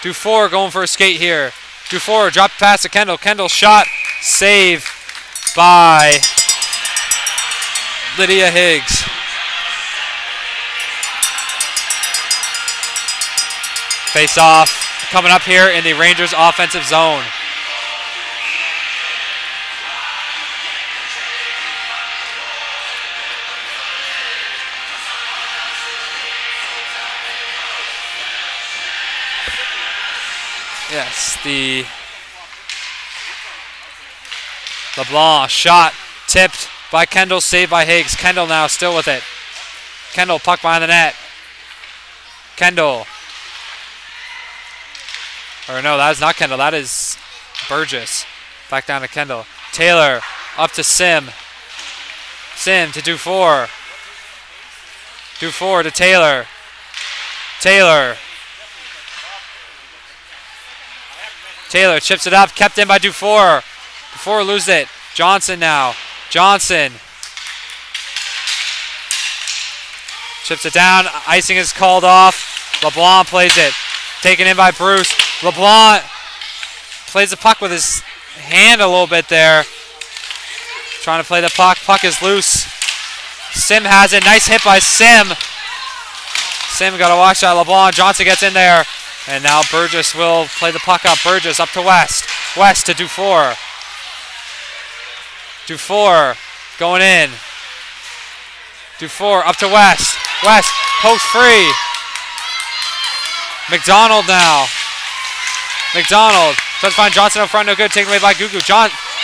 Dufour going for a skate here. Dufour dropped pass to Kendall. Kendall shot. Save by Lydia Higgs. Face off coming up here in the Rangers offensive zone. Yes, the LeBlanc shot tipped by Kendall, saved by Higgs. Kendall now still with it. Kendall puck behind the net. Kendall. Or no, that is not Kendall. That is Burgess. Back down to Kendall. Taylor up to Sim. Sim to Dufour. Dufour to Taylor. Taylor. Taylor chips it up, kept in by Dufour. Dufour loses it. Johnson now. Johnson. Chips it down. Icing is called off. LeBlanc plays it. Taken in by Bruce. LeBlanc plays the puck with his hand a little bit there. Trying to play the puck. Puck is loose. Sim has it. Nice hit by Sim. Sim got to watch that. LeBlanc, Johnson gets in there. And now Burgess will play the puck up. Burgess up to West. West to Dufour. Dufour going in. Dufour up to West. West, post free. McDonald now. McDonald tries to find Johnson up front. No good. Taken away by Gugu.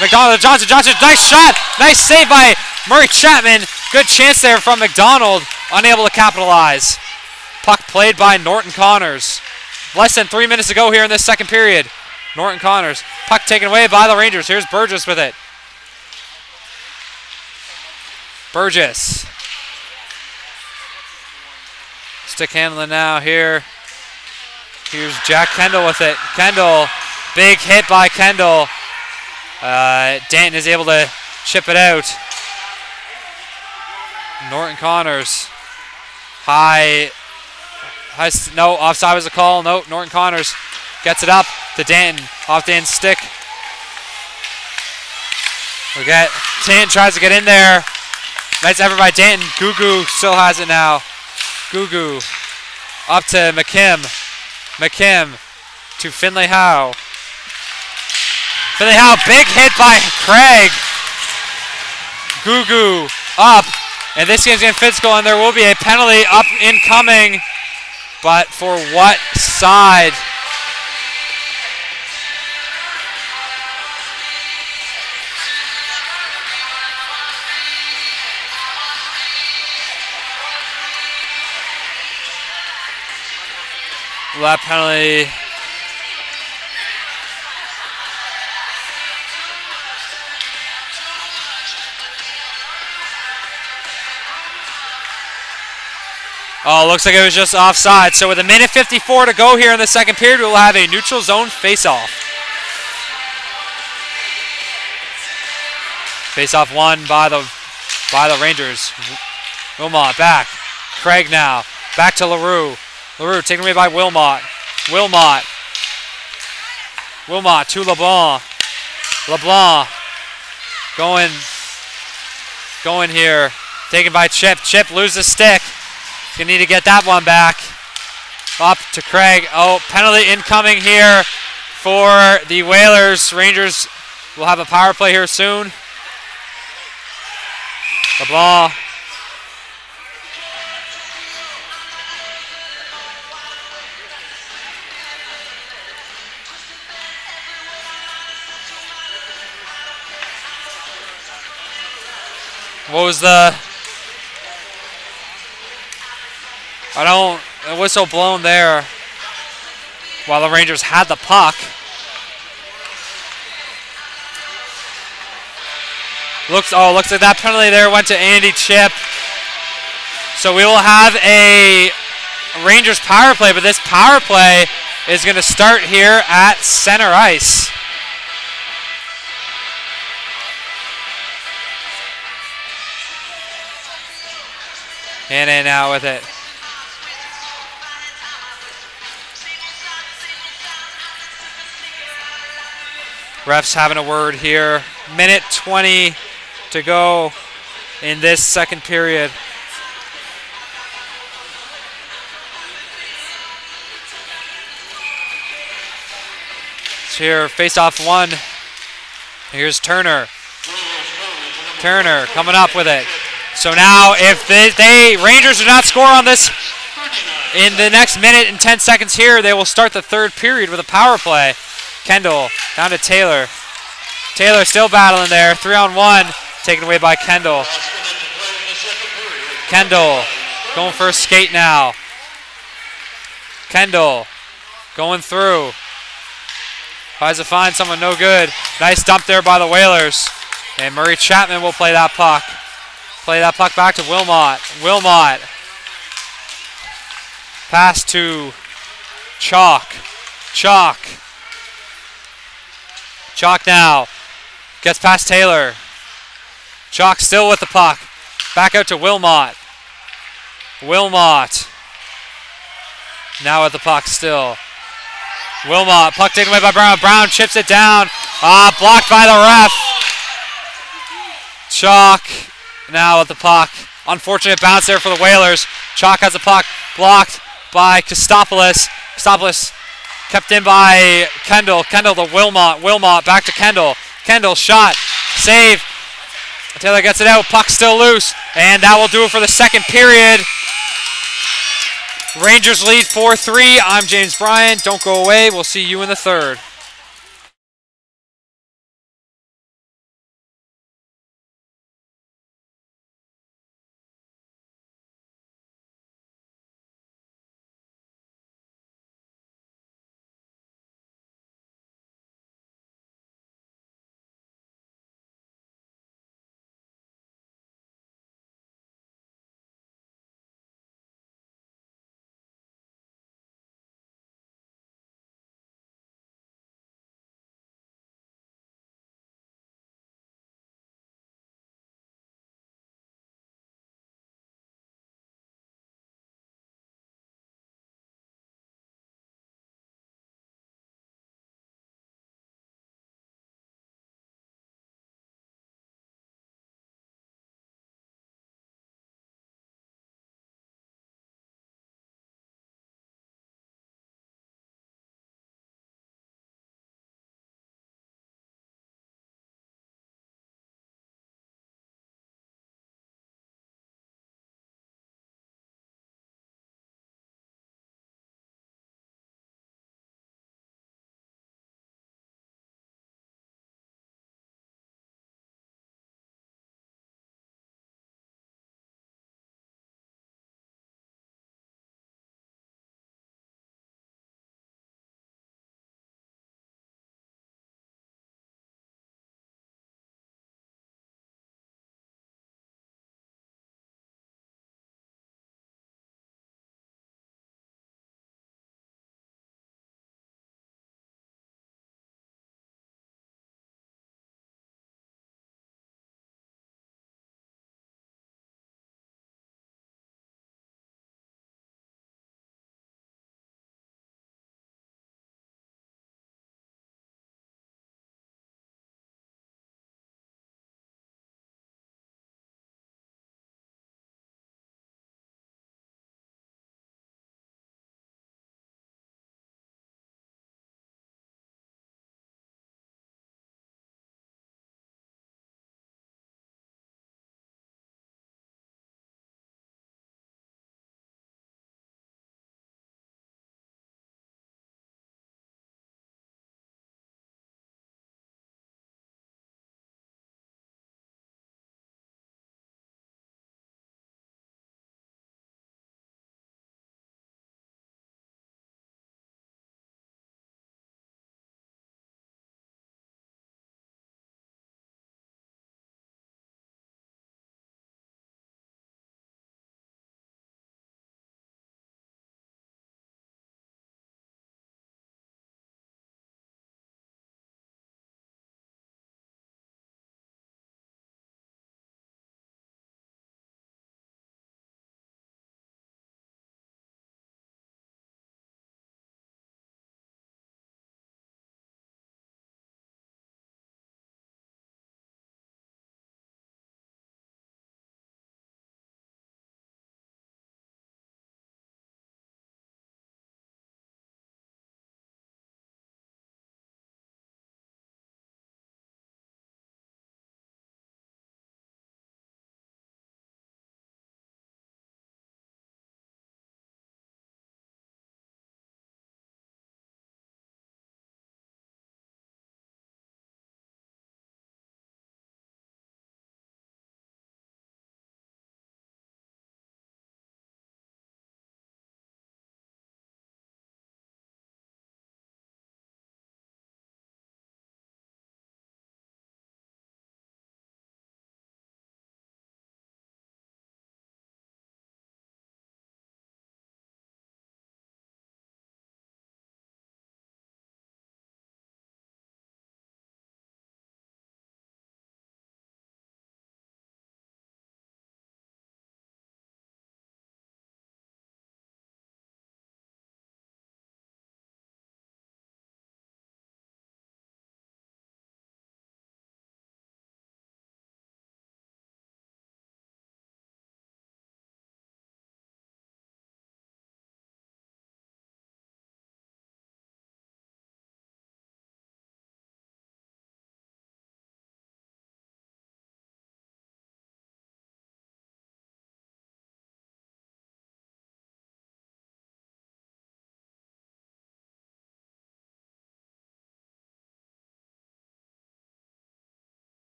McDonald to Johnson. Johnson, nice shot. Nice save by Murray Chapman. Good chance there from McDonald. Unable to capitalize. Puck played by Norton Connors. Less than 3 minutes to go here in this second period. Norton Connors. Puck taken away by the Rangers. Here's Burgess with it. Burgess. Stick handling now here. Here's Jack Kendall with it. Kendall. Big hit by Kendall. Danton is able to chip it out. Norton Connors. No, offside was a call. No, Norton Connors gets it up to Danton. Off Danton's stick. Danton tries to get in there. Nice effort by Danton. Gugu still has it now. Gugu up to McKim. McKim to Finlay Howe. Finlay Howe, big hit by Craig. Gugu up. And this game's getting physical, and there will be a penalty up incoming. But for what side? That penalty. Oh, looks like it was just offside. So with 1:54 to go here in the second period, we'll have a neutral zone face-off. Face-off won by the Rangers. Wilmot back. Craig now. Back to LaRue. LaRue taken away by Wilmot. Wilmot to LeBlanc. LeBlanc going here. Taken by Chip. Chip loses stick. Gonna need to get that one back. Up to Craig. Oh, penalty incoming here for the Whalers. Rangers will have a power play here soon. LeBlanc. What was the... a whistle blown there while the Rangers had the puck. Looks like that penalty there went to Andy Chip. So we will have a Rangers power play, but this power play is going to start here at center ice. Hannah now with it. Refs having a word here. 1:20 to go in this second period. It's here, face-off one. Here's Turner. Turner coming up with it. So now if they Rangers do not score on this in the next minute and 10 seconds here, they will start the third period with a power play. Kendall down to Taylor. Taylor still battling there. 3-on-1 taken away by Kendall. Kendall going for a skate now. Kendall going through. Tries to find someone, no good. Nice dump there by the Whalers. And Murray Chapman will play that puck. Play that puck back to Wilmot. Wilmot. Pass to Chalk. Chalk. Chalk now. Gets past Taylor. Chalk still with the puck. Back out to Wilmot. Wilmot. Now with the puck still. Wilmot. Puck taken away by Brown. Brown chips it down. Blocked by the ref. Chalk now with the puck. Unfortunate bounce there for the Whalers. Chalk has the puck, blocked by Kostopoulos. Kostopoulos kept in by Kendall. Kendall to Wilmot. Wilmot back to Kendall. Kendall shot, save. Taylor gets it out, puck still loose, and that will do it for the second period. Rangers lead 4-3. I'm James Bryant. Don't go away. We'll see you in the third.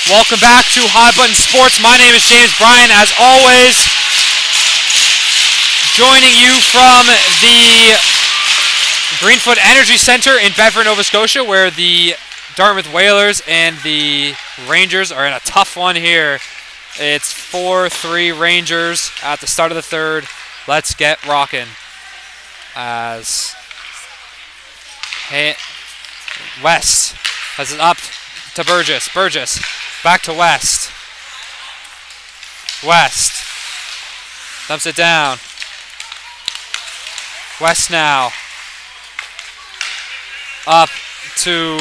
Welcome back to High Button Sports. My name is James Bryan. As always, joining you from the Greenfoot Energy Center in Bedford, Nova Scotia, where the Dartmouth Whalers and the Rangers are in a tough one here. It's 4-3 Rangers at the start of the third. Let's get rocking. As West has it up to Burgess. Burgess back to West. West dumps it down. West now. Up to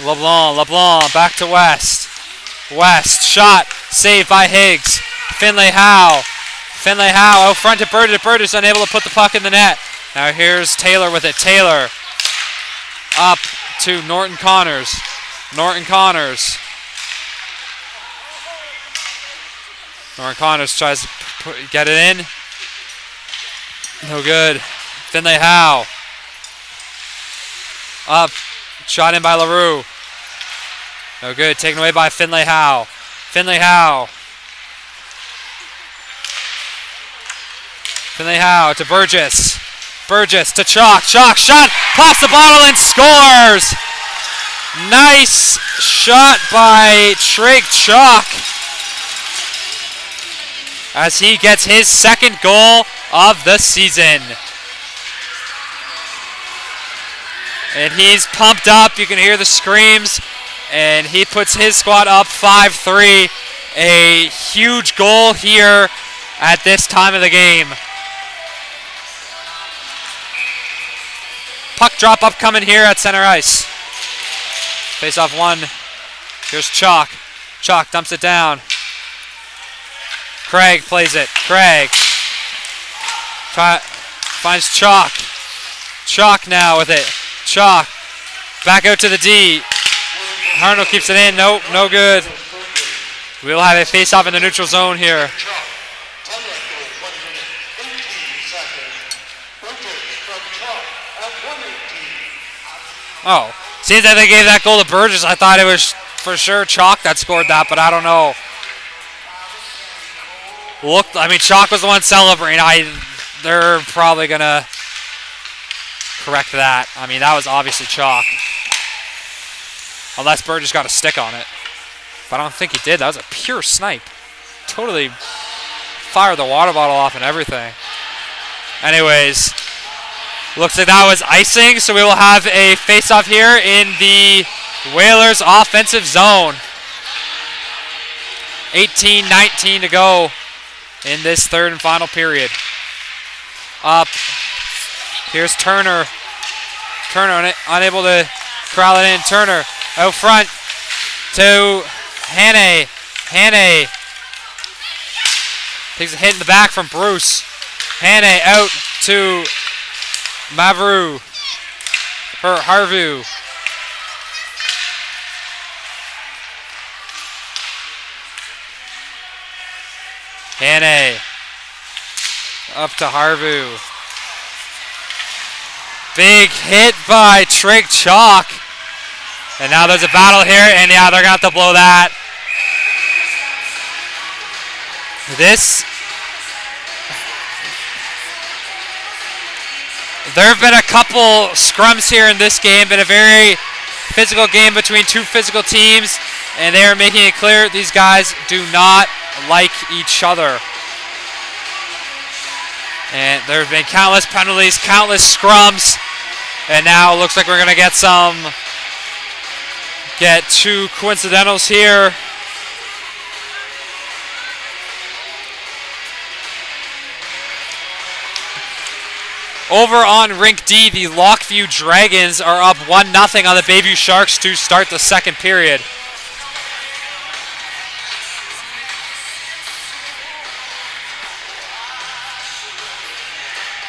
LeBlanc. LeBlanc back to West. West shot saved by Higgs. Finlay Howe. Finlay Howe out front to Burgess. Burgess unable to put the puck in the net. Now here's Taylor with it. Taylor up to Norton Connors. Norton Connors. Norton Connors tries to get it in. No good. Finlay Howe. Up. Shot in by LaRue. No good. Taken away by Finlay Howe. Finlay Howe. Finlay Howe to Burgess. Burgess to Chalk. Chalk shot. Pops the bottle and scores. Nice shot by Trig Chalk as he gets his second goal of the season. And he's pumped up. You can hear the screams. And he puts his squad up 5-3. A huge goal here at this time of the game. Puck drop up coming here at center ice. Face off one. Here's Chalk. Chalk dumps it down. Craig plays it. Craig finds Chalk. Chalk now with it. Chalk back out to the D. Harno keeps it in. Nope, no good. We'll have a face-off in the neutral zone here. Oh, seems that they gave that goal to Burgess. I thought it was for sure Chalk that scored that, but I don't know. Chalk was the one celebrating. They're probably gonna correct that. That was obviously Chalk. Unless Burgess got a stick on it. But I don't think he did. That was a pure snipe. Totally fired the water bottle off and everything. Anyways, looks like that was icing, so we will have a face-off here in the Whalers offensive zone. 18-19 to go in this third and final period. Up. Here's Turner. Turner unable to corral it in. Turner out front to Hannay. Hannay takes a hit in the back from Bruce. Hannay out to Mavru. Harvu. Hannay up to Harvu. Big hit by Trig Chalk. And now there's a battle here, and yeah, they're going to have to blow that. There have been a couple scrums here in this game. Been a very physical game between two physical teams, and they are making it clear these guys do not like each other. And there have been countless penalties, countless scrums, and now it looks like we're going to get two coincidentals here. Over on Rink D, the Lockview Dragons are up 1-0 on the Bayview Sharks to start the second period.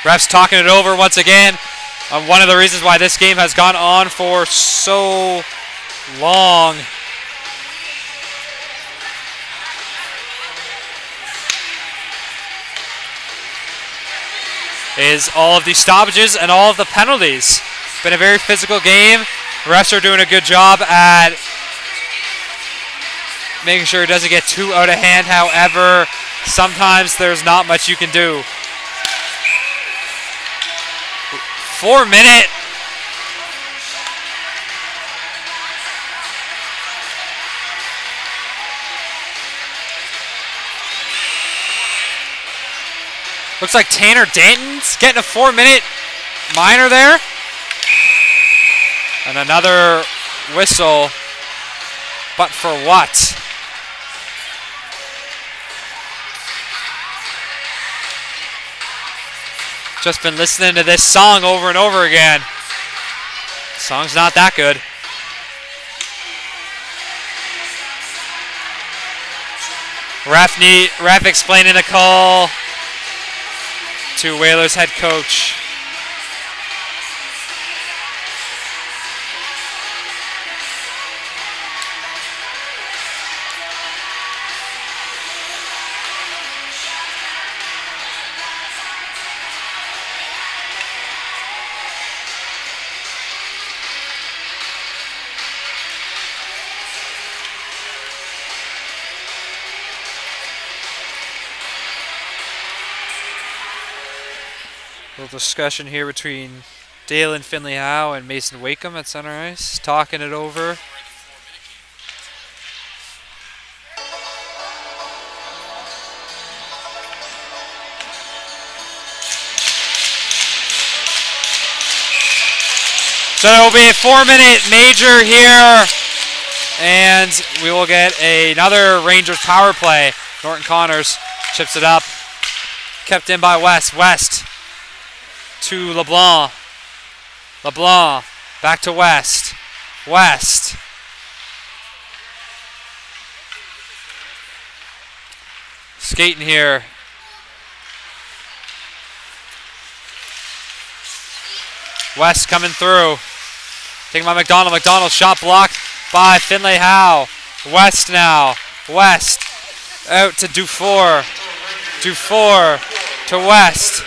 Refs talking it over once again. One of the reasons why this game has gone on for so long. Is all of the stoppages and all of the penalties. Been a very physical game. Refs are doing a good job at making sure it doesn't get too out of hand. However, sometimes there's not much you can do. 4 minute. Looks like Tanner Danton's getting a 4 minute minor there. And another whistle. But for what? Just been listening to this song over and over again. The song's not that good. Ref explaining the call to Whalers head coach. Little discussion here between Dalen Finley Howe and Mason Wakeham at center ice, talking it over. So there will be a 4 minute major here, and we will get another Rangers power play. Norton Connors chips it up, kept in by West. West to LeBlanc. LeBlanc back to West. West. Skating here. West coming through. Taking by McDonald. McDonald shot blocked by Finlay Howe. West now. West out to Dufour. Dufour to West.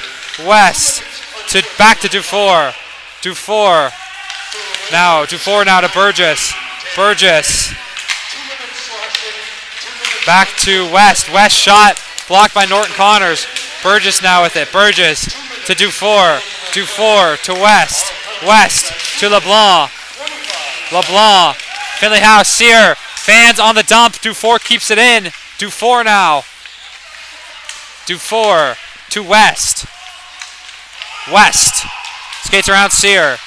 West to back to Dufour. Dufour now. Dufour now to Burgess. Burgess back to West. West shot blocked by Norton Connors. Burgess now with it. Burgess to Dufour. Dufour to West. West to LeBlanc. LeBlanc. Finley Howe. Sear. Fans on the dump. Dufour keeps it in. Dufour now. Dufour to West. West. Skates around Sear.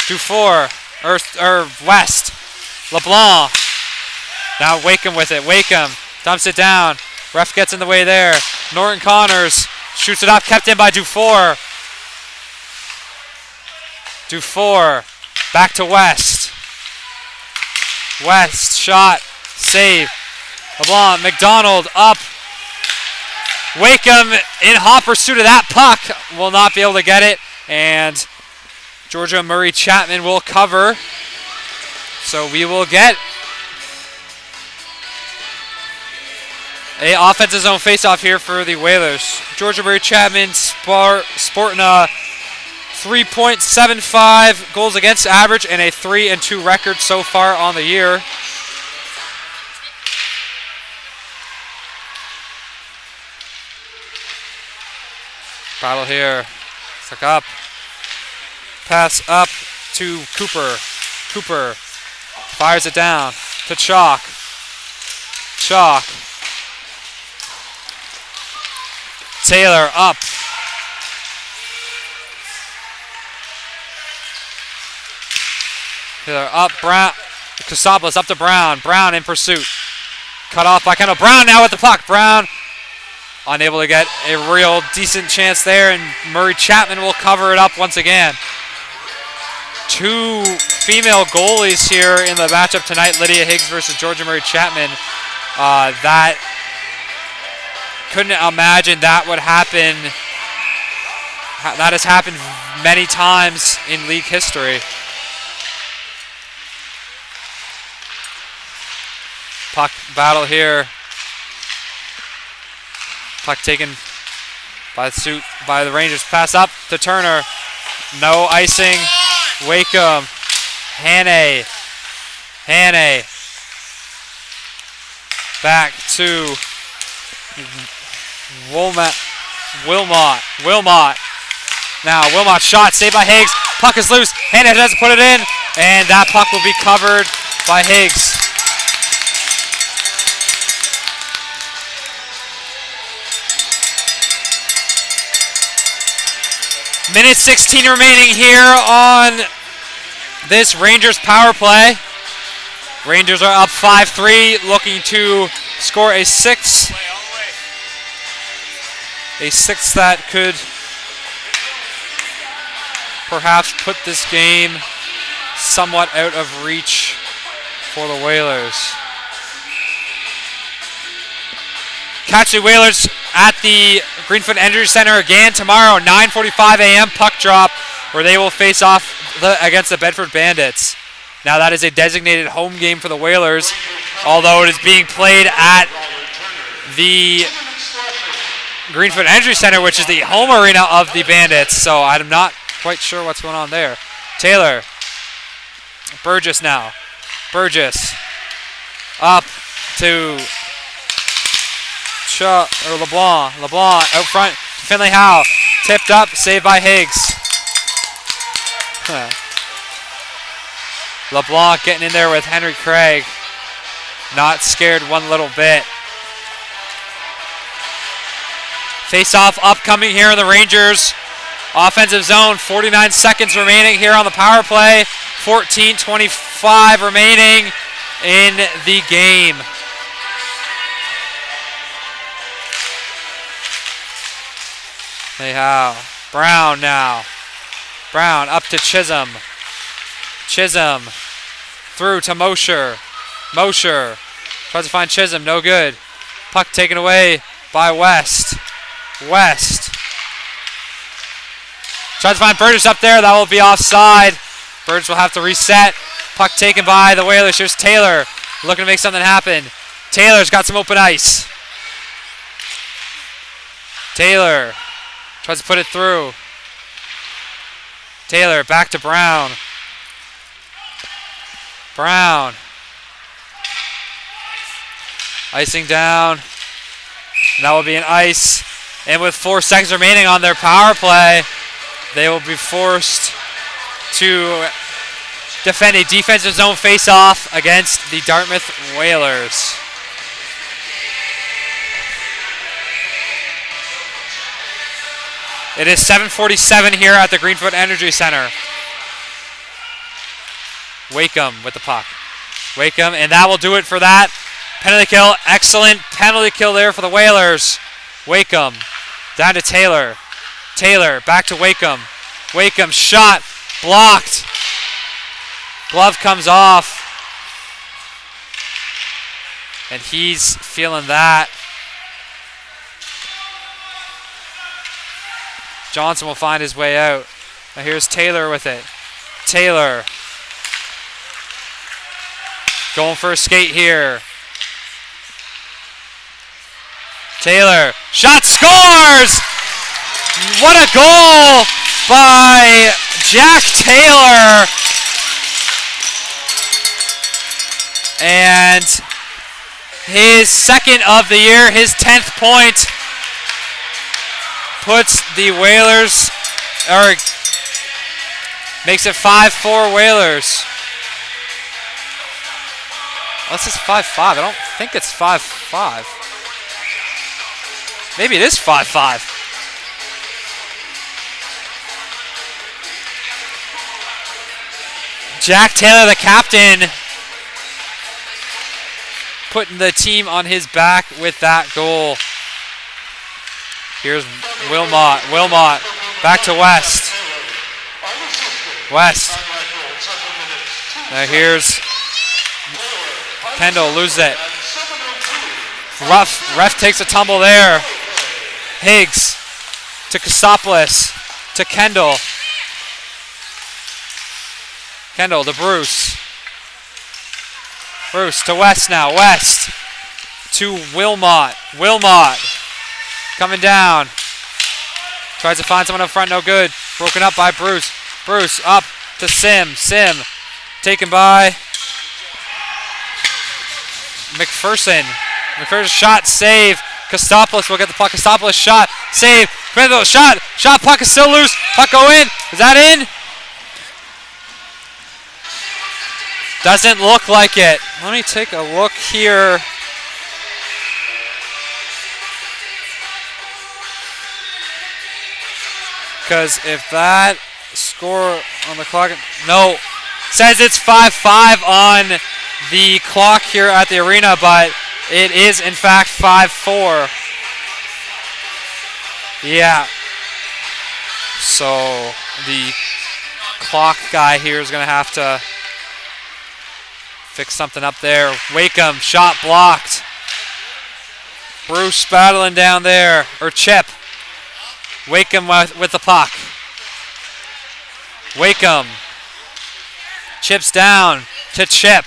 Dufour. Or West. LeBlanc. Now Wakeham with it. Wakeham dumps it down. Ref gets in the way there. Norton Connors shoots it up. Kept in by Dufour. Dufour back to West. West shot. Save. LeBlanc. McDonald up. Wakeham in hot pursuit of that puck. Will not be able to get it. And Georgia Murray Chapman will cover. So we will get a offensive zone faceoff here for the Whalers. Georgia Murray Chapman sporting a 3.75 goals against average and a 3-2 record so far on the year. Battle here. Stuck up. Pass up to Cooper. Cooper fires it down to Chalk. Chalk. Taylor up. Taylor up. Brown. Casablas up to Brown. Brown in pursuit. Cut off by Kendall. Brown now with the puck. Brown unable to get a real decent chance there, and Murray Chapman will cover it up once again. Two female goalies here in the matchup tonight. Lydia Higgs versus Georgia Murray Chapman. That couldn't imagine that would happen. That has happened many times in league history. Puck battle here. Puck taken by the Rangers. Pass up to Turner. No icing. Wakeham. Hannay. Hannay. Back to Wilmot. Now Wilmot shot, saved by Higgs. Puck is loose. Hannah doesn't put it in, and that puck will be covered by Higgs. Minute 16 remaining here on this Rangers power play. Rangers are up 5-3, looking to score a sixth. A sixth that could perhaps put this game somewhat out of reach for the Whalers. Catch the Whalers at the Greenfoot Energy Center again tomorrow, 9:45 a.m. puck drop, where they will face off against the Bedford Bandits. Now that is a designated home game for the Whalers, although it is being played at the Greenfoot Energy Center, which is the home arena of the Bandits, so I'm not quite sure what's going on there. Taylor. Burgess now. Burgess. Up to LeBlanc. LeBlanc out front. Finley Howe. Tipped up. Saved by Higgs. LeBlanc getting in there with Henry Craig. Not scared one little bit. Face-off upcoming here in the Rangers offensive zone. 49 seconds remaining here on the power play. 14:25 remaining in the game. Hey, how? Brown now. Brown up to Chisholm. Chisholm through to Mosher. Mosher tries to find Chisholm. No good. Puck taken away by West. West tries to find Burgess up there. That will be offside. Burgess will have to reset. Puck taken by the Whalers. Here's Taylor looking to make something happen. Taylor's got some open ice. Taylor tries to put it through. Taylor back to Brown. Brown. Icing down. And that will be an ice. And with 4 seconds remaining on their power play, they will be forced to defend a defensive zone face-off against the Dartmouth Whalers. It is 7:47 here at the Greenfoot Energy Center. Wakeham with the puck. Wakeham, and that will do it for that. Penalty kill, excellent penalty kill there for the Whalers. Wakeham, down to Taylor. Taylor, back to Wakeham. Wakeham, shot, blocked. Glove comes off. And he's feeling that. Johnson will find his way out. Now here's Taylor with it. Taylor. Going for a skate here. Taylor. Shot, scores! What a goal by Jack Taylor. And his second of the year, his 10th point, puts the Whalers, or makes it 5-4 Whalers. Unless it's 5-5. I don't think it's 5-5. Maybe it is 5-5. Jack Taylor, the captain, putting the team on his back with that goal. Here's Wilmot. Wilmot back to West. West. Now here's Kendall, loses it. Ref takes a tumble there. Higgs to Kasopoulos to Kendall. Kendall to Bruce. Bruce to West now. West to Wilmot. Wilmot coming down. Tries to find someone up front. No good. Broken up by Bruce. Bruce up to Sim. Sim taken by McPherson. First shot, save. Kostopoulos will get the puck. Kostopoulos shot, save. Shot, puck is still loose. Puck go in. Is that in? Doesn't look like it. Let me take a look here. Because if that score on the clock, no, says it's 5-5 on the clock here at the arena, but it is in fact 5-4. Yeah. So the clock guy here is going to have to fix something up there. Wakeham, shot blocked. Bruce battling down there, or Chip. Wakeham with the puck. Wakeham. Chips down to Chip.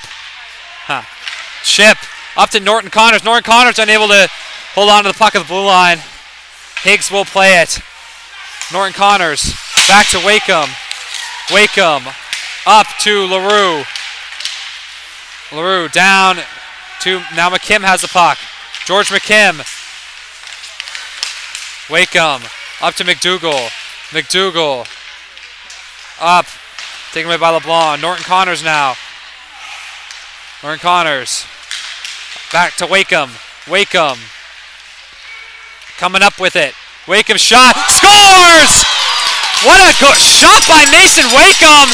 Chip up to Norton Connors. Norton Connors unable to hold on to the puck at the blue line. Higgs will play it. Norton Connors back to Wakeham. Wakeham up to LaRue. LaRue down to, now McKim has the puck. George McKim. Wakeham up to McDougall. McDougall up. Taken away by LeBlanc. Norton Connors now. Norton Connors. Back to Wakeham. Wakeham. Coming up with it. Wakeham shot. Scores! What a shot by Mason Wakeham.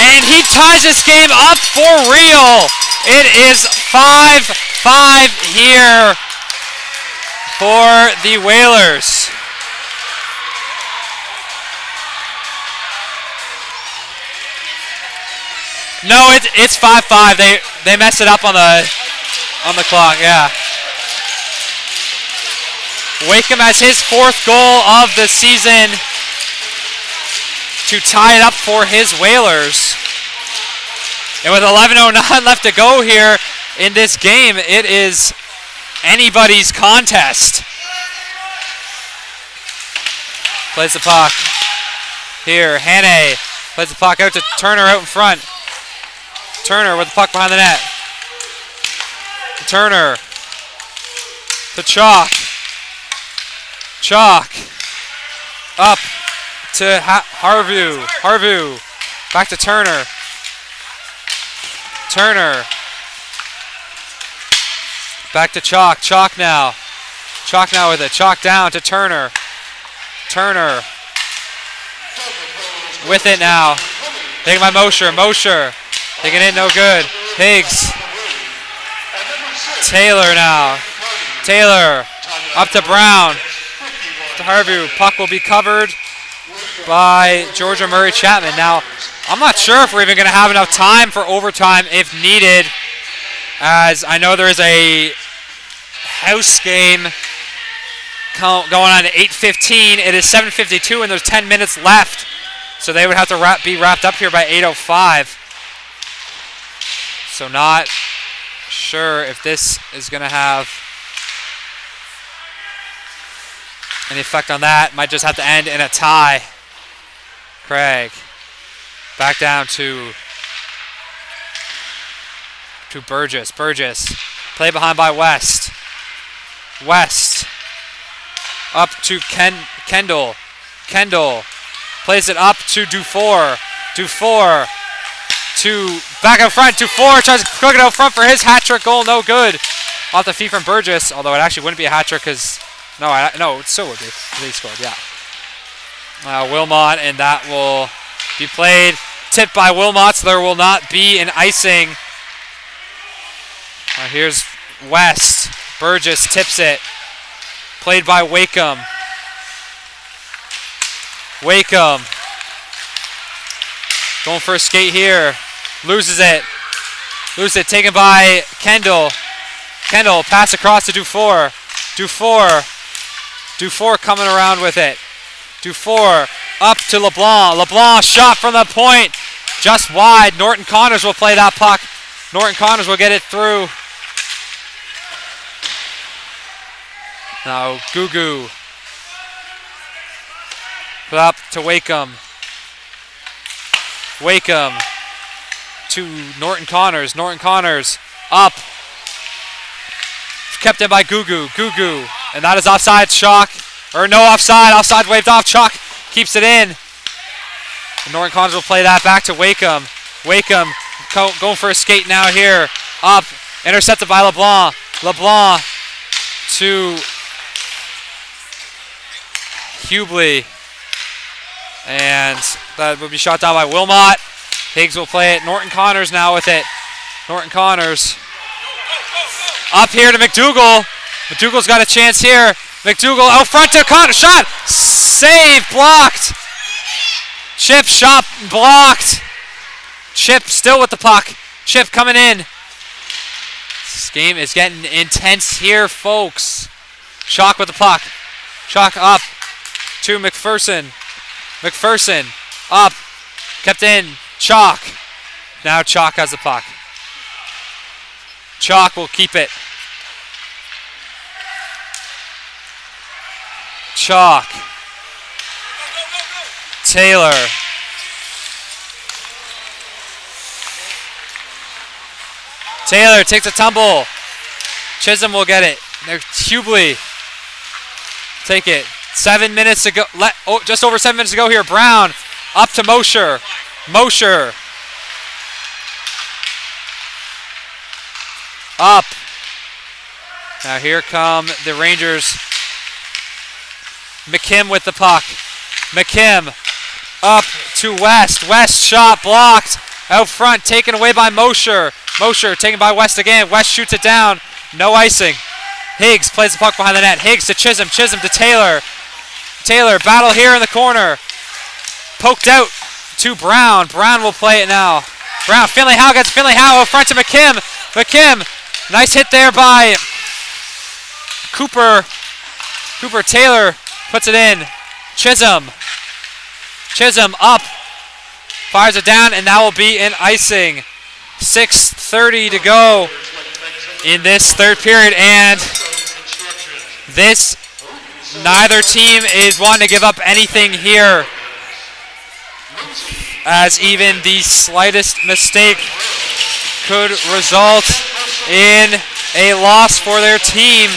And he ties this game up for real. It is 5-5 here for the Whalers. No, it's 5-5. They messed it up on the clock. Yeah. Wakeham has his 4th goal of the season to tie it up for his Whalers. And with 11:09 left to go here in this game, it is anybody's contest. Plays the puck. Here, Hannay plays the puck out to Turner out in front. Turner with the puck behind the net. Turner to Chalk. Chalk up to Harvu. Harvu back to Turner. Turner back to Chalk. Chalk now. Chalk now with it. Chalk down to Turner. Turner with it now. Taken by Mosher. Mosher taking it, no good. Higgs. Taylor now. Taylor up to Brown. To Harvey. Puck will be covered by Georgia Murray Chapman. Now, I'm not sure if we're even going to have enough time for overtime if needed, as I know there is a house game going on at 8:15. It is 7:52 and there's 10 minutes left. So they would have to be wrapped up here by 8:05. So not sure if this is going to have any effect on that. Might just have to end in a tie. Craig back down to Burgess. Burgess play behind by West. West up to Kendall. Kendall plays it up to Dufour. Dufour to back out front. Dufour tries to cook it out front for his hat-trick goal. No good. Off the feet from Burgess, although it actually wouldn't be a hat-trick because no, it still would be. He scored, yeah. Wilmot, and that will be played. Tipped by Wilmot, so there will not be an icing. Here's West. Burgess tips it. Played by Wakeham. Wakeham. Going for a skate here. Loses it. Loses it. Taken by Kendall. Kendall pass across to Dufour. Dufour. Dufour coming around with it. Dufour up to LeBlanc. LeBlanc shot from the point. Just wide. Norton Connors will play that puck. Norton Connors will get it through. Now Gugu. Put up to Wakeham. Wakeham to Norton Connors. Norton Connors up kept in by Gugu. Gugu. And that is offside. Chalk. Or no offside. Offside waved off. Chalk keeps it in. And Norton Connors will play that back to Wakeham. Wakeham going for a skate now here. Up. Intercepted by LeBlanc. LeBlanc to Hubley. And that will be shot down by Wilmot. Higgs will play it. Norton Connors now with it. Norton Connors. Up here to McDougall. McDougall's got a chance here. McDougall out front to Connors. Shot. Save. Blocked. Chip shot blocked. Chip still with the puck. Chip coming in. This game is getting intense here, folks. Chalk with the puck. Chalk up to McPherson. McPherson up. Kept in. Chalk. Now Chalk has the puck. Chalk will keep it. Chalk. Taylor. Taylor takes a tumble. Chisholm will get it. There's Hubley. Take it. 7 minutes to go. Just over 7 minutes to go here. Brown up to Mosher. Mosher. Up. Now here come the Rangers. McKim with the puck. McKim up to West. West shot blocked. Out front, taken away by Mosher. Mosher taken by West again. West shoots it down. No icing. Higgs plays the puck behind the net. Higgs to Chisholm. Chisholm to Taylor. Taylor, battle here in the corner. Poked out to Brown. Brown will play it now. Brown, Finley Howe gets Finley Howe out front to McKim. McKim, nice hit there by Cooper. Cooper Taylor puts it in. Chisholm. Chisholm up. Fires it down, and that will be an icing. 6:30 to go in this third period, and neither team is wanting to give up anything here, as even the slightest mistake could result in a loss for their team.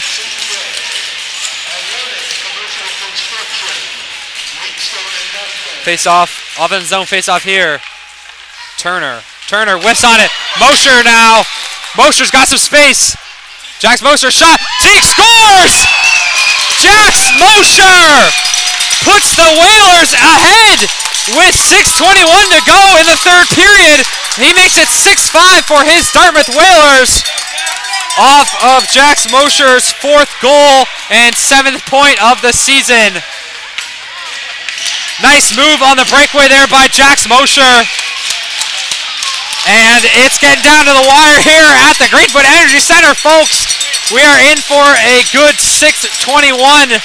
Face off, offensive zone face off here. Turner whiffs on it. Mosher now. Mosher's got some space. Jax Mosher shot. Jake scores! Jax Mosher puts the Whalers ahead with 6:21 to go in the third period. He makes it 6-5 for his Dartmouth Whalers off of Jax Mosher's fourth goal and 7th point of the season. Nice move on the breakaway there by Jax Mosher. And it's getting down to the wire here at the Greenfoot Energy Center, folks. We are in for a good 6:21.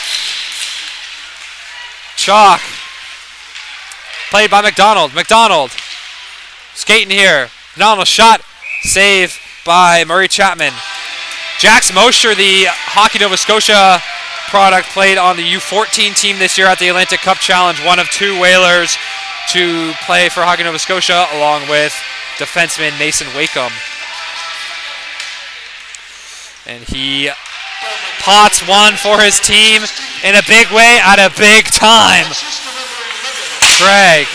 Chalk. Played by McDonald. McDonald. Skating here. McDonald shot. Save by Murray Chapman. Jax Mosher, the Hockey Nova Scotia product, played on the U14 team this year at the Atlantic Cup Challenge. One of two Whalers to play for Hockey Nova Scotia, along with defenseman Mason Wakeham. And he pots one for his team in a big way at a big time. Craig.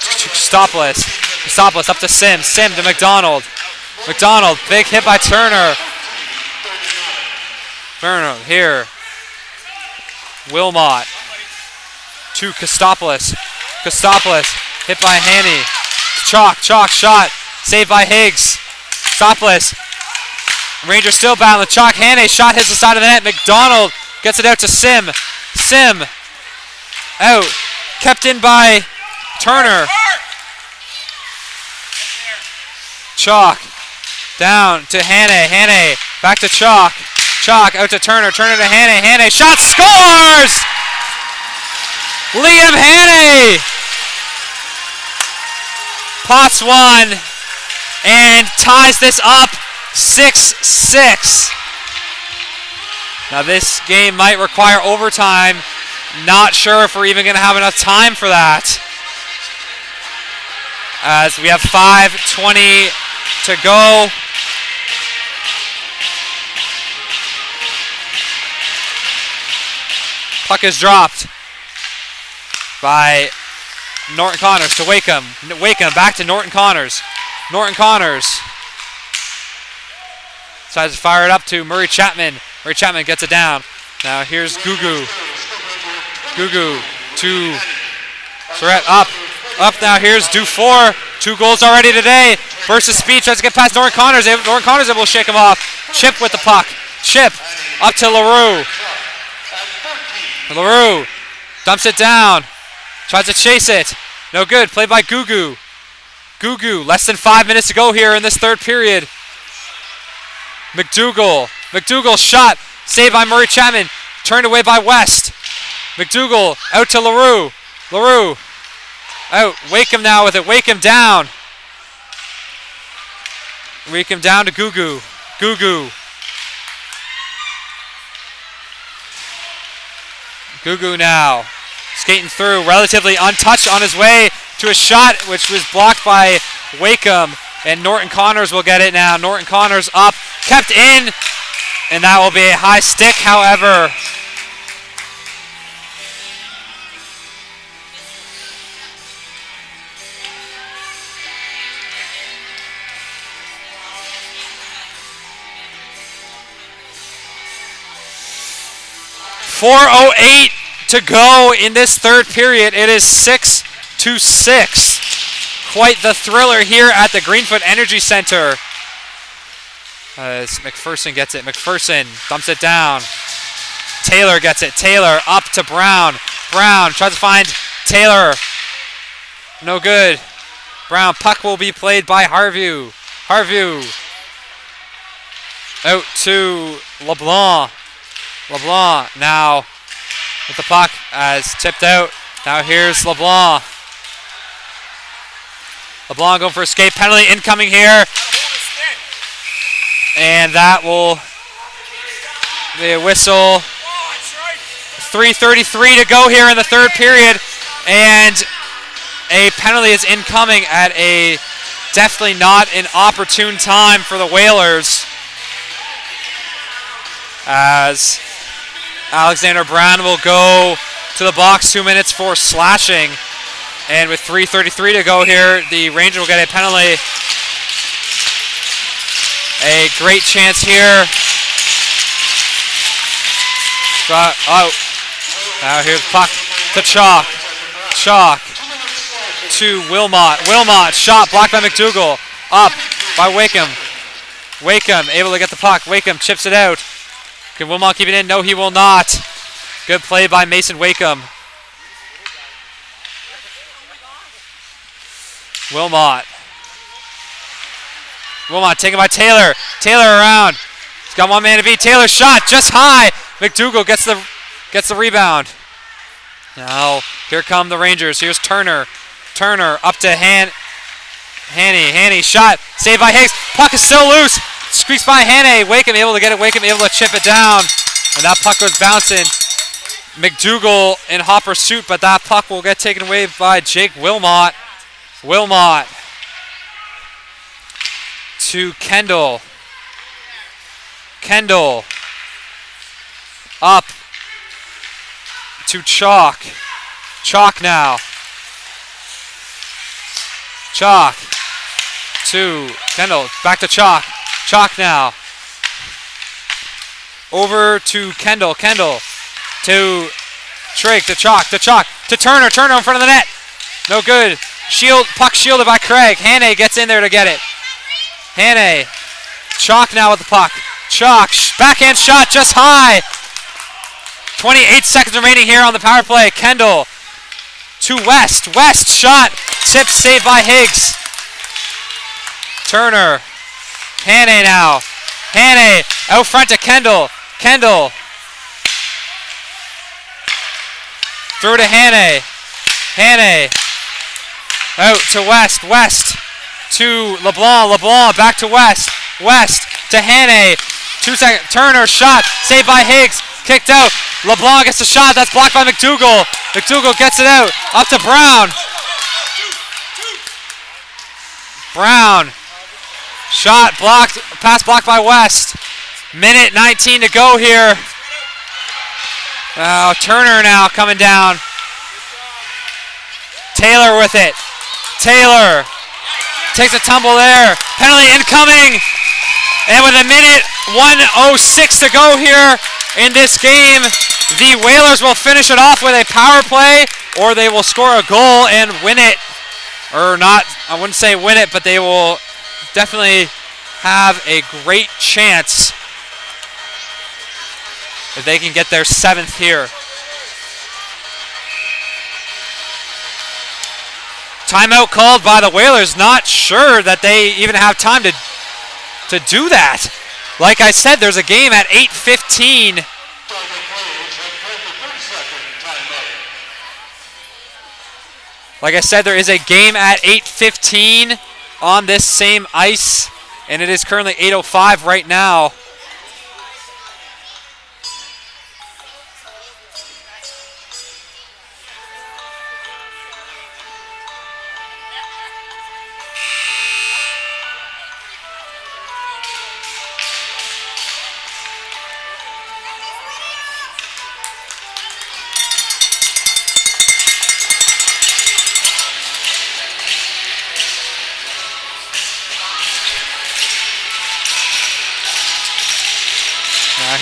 Stoplis up to Sim. Sim to McDonald. McDonald, big hit by Turner. Turner here. Wilmot to Kostopoulos. Kostopoulos hit by Haney. Chalk shot. Saved by Higgs. Kostopoulos. Rangers still battling. Chalk. Haney shot hits the side of the net. McDonald gets it out to Sim. Sim out. Kept in by Turner. Chalk down to Haney. Haney back to Chalk. Chalk out to Turner. Turner to Haney. Haney shot, scores! Liam Haney pots one and ties this up 6-6. Now this game might require overtime. Not sure if we're even going to have enough time for that, as we have 5:20 to go. Puck is dropped by Norton Connors to Wakeham. Wakeham back to Norton Connors. Norton Connors tries to fire it up to Murray Chapman. Murray Chapman gets it down. Now here's Gugu. Gugu to Surratt up. Up now, here's Dufour. 2 goals already today. Burst of speed, tries to get past Norton Connors. Norton Connors able to shake him off. Chip with the puck. Chip up to LaRue. LaRue dumps it down. Tries to chase it. No good. Played by Gugu. Gugu, less than 5 minutes to go here in this third period. McDougall. McDougall shot. Saved by Murray Chapman. Turned away by West. McDougall out to LaRue. LaRue out. Wakeham now with it. Wakeham down. Wakeham down to Gugu. Gugu. Gugu now. Skating through. Relatively untouched on his way to a shot which was blocked by Wakeham. And Norton Connors will get it now. Norton Connors up. Kept in. And that will be a high stick, however. .408 to go in this third period. It is 6-6. Quite the thriller here at the Greenfoot Energy Center. As McPherson gets it. McPherson dumps it down. Taylor gets it. Taylor up to Brown. Brown tries to find Taylor. No good. Brown. Puck will be played by Harview. Harview. Out to LeBlanc. LeBlanc now with the puck as tipped out. Now here's LeBlanc. LeBlanc going for a skate penalty incoming here. And that will be a whistle. 3:33 to go here in the third period. And a penalty is incoming at a definitely not an opportune time for the Whalers. As Alexander Brown will go to the box, 2 minutes for slashing. And with 3:33 to go here, the Rangers will get a penalty. A great chance here. Oh, now here's puck to Chalk. Chalk to Wilmot. Wilmot shot blocked by McDougall. Up by Wakeham. Wakeham able to get the puck. Wakeham chips it out. Can Wilmot keep it in? No, he will not. Good play by Mason Wakeham. Wilmot. Wilmot taken by Taylor. Taylor around. He's got one man to beat. Taylor shot just high. McDougall gets the rebound. Now here come the Rangers. Here's Turner. Turner up to Haney. Haney shot. Saved by Higgs. Puck is still loose. Squeaks by Haney. Wakeham able to get it. Wakeham able to chip it down. And that puck goes bouncing. McDougall in hot pursuit, but that puck will get taken away by Jake Wilmot. Wilmot to Kendall. Kendall up to Chalk. Chalk now. Chalk to Kendall. Back to Chalk. Chalk now. Over to Kendall. Kendall to Trigg. To Chalk. To Chalk. To Turner. Turner in front of the net. No good. Puck shielded by Craig. Haney gets in there to get it. Haney. Chalk now with the puck. Chalk. Backhand shot just high. 28 seconds remaining here on the power play. Kendall to West. West shot. Tip saved by Higgs. Turner. Haney now. Haney out front to Kendall. Kendall. Through to Haney. Haney. Out to West. West to LeBlanc. LeBlanc back to West. West to Haney. 2 seconds. Turner shot. Saved by Higgs. Kicked out. LeBlanc gets the shot. That's blocked by McDougall. McDougall gets it out. Up to Brown. Brown. Shot blocked. Pass blocked by West. Minute 19 to go here. Oh, Turner now coming down. Taylor with it. Taylor takes a tumble there. Penalty incoming. And with a minute 1:06 to go here in this game, the Whalers will finish it off with a power play, or they will score a goal and win it. Or not, I wouldn't say win it, but they will definitely have a great chance if they can get their 7th here. Timeout called by the Whalers. Not sure that they even have time to do that. Like I said, there's a game at 8:15. Like I said, there is a game at 8:15 on this same ice, and it is currently 8:05 right now.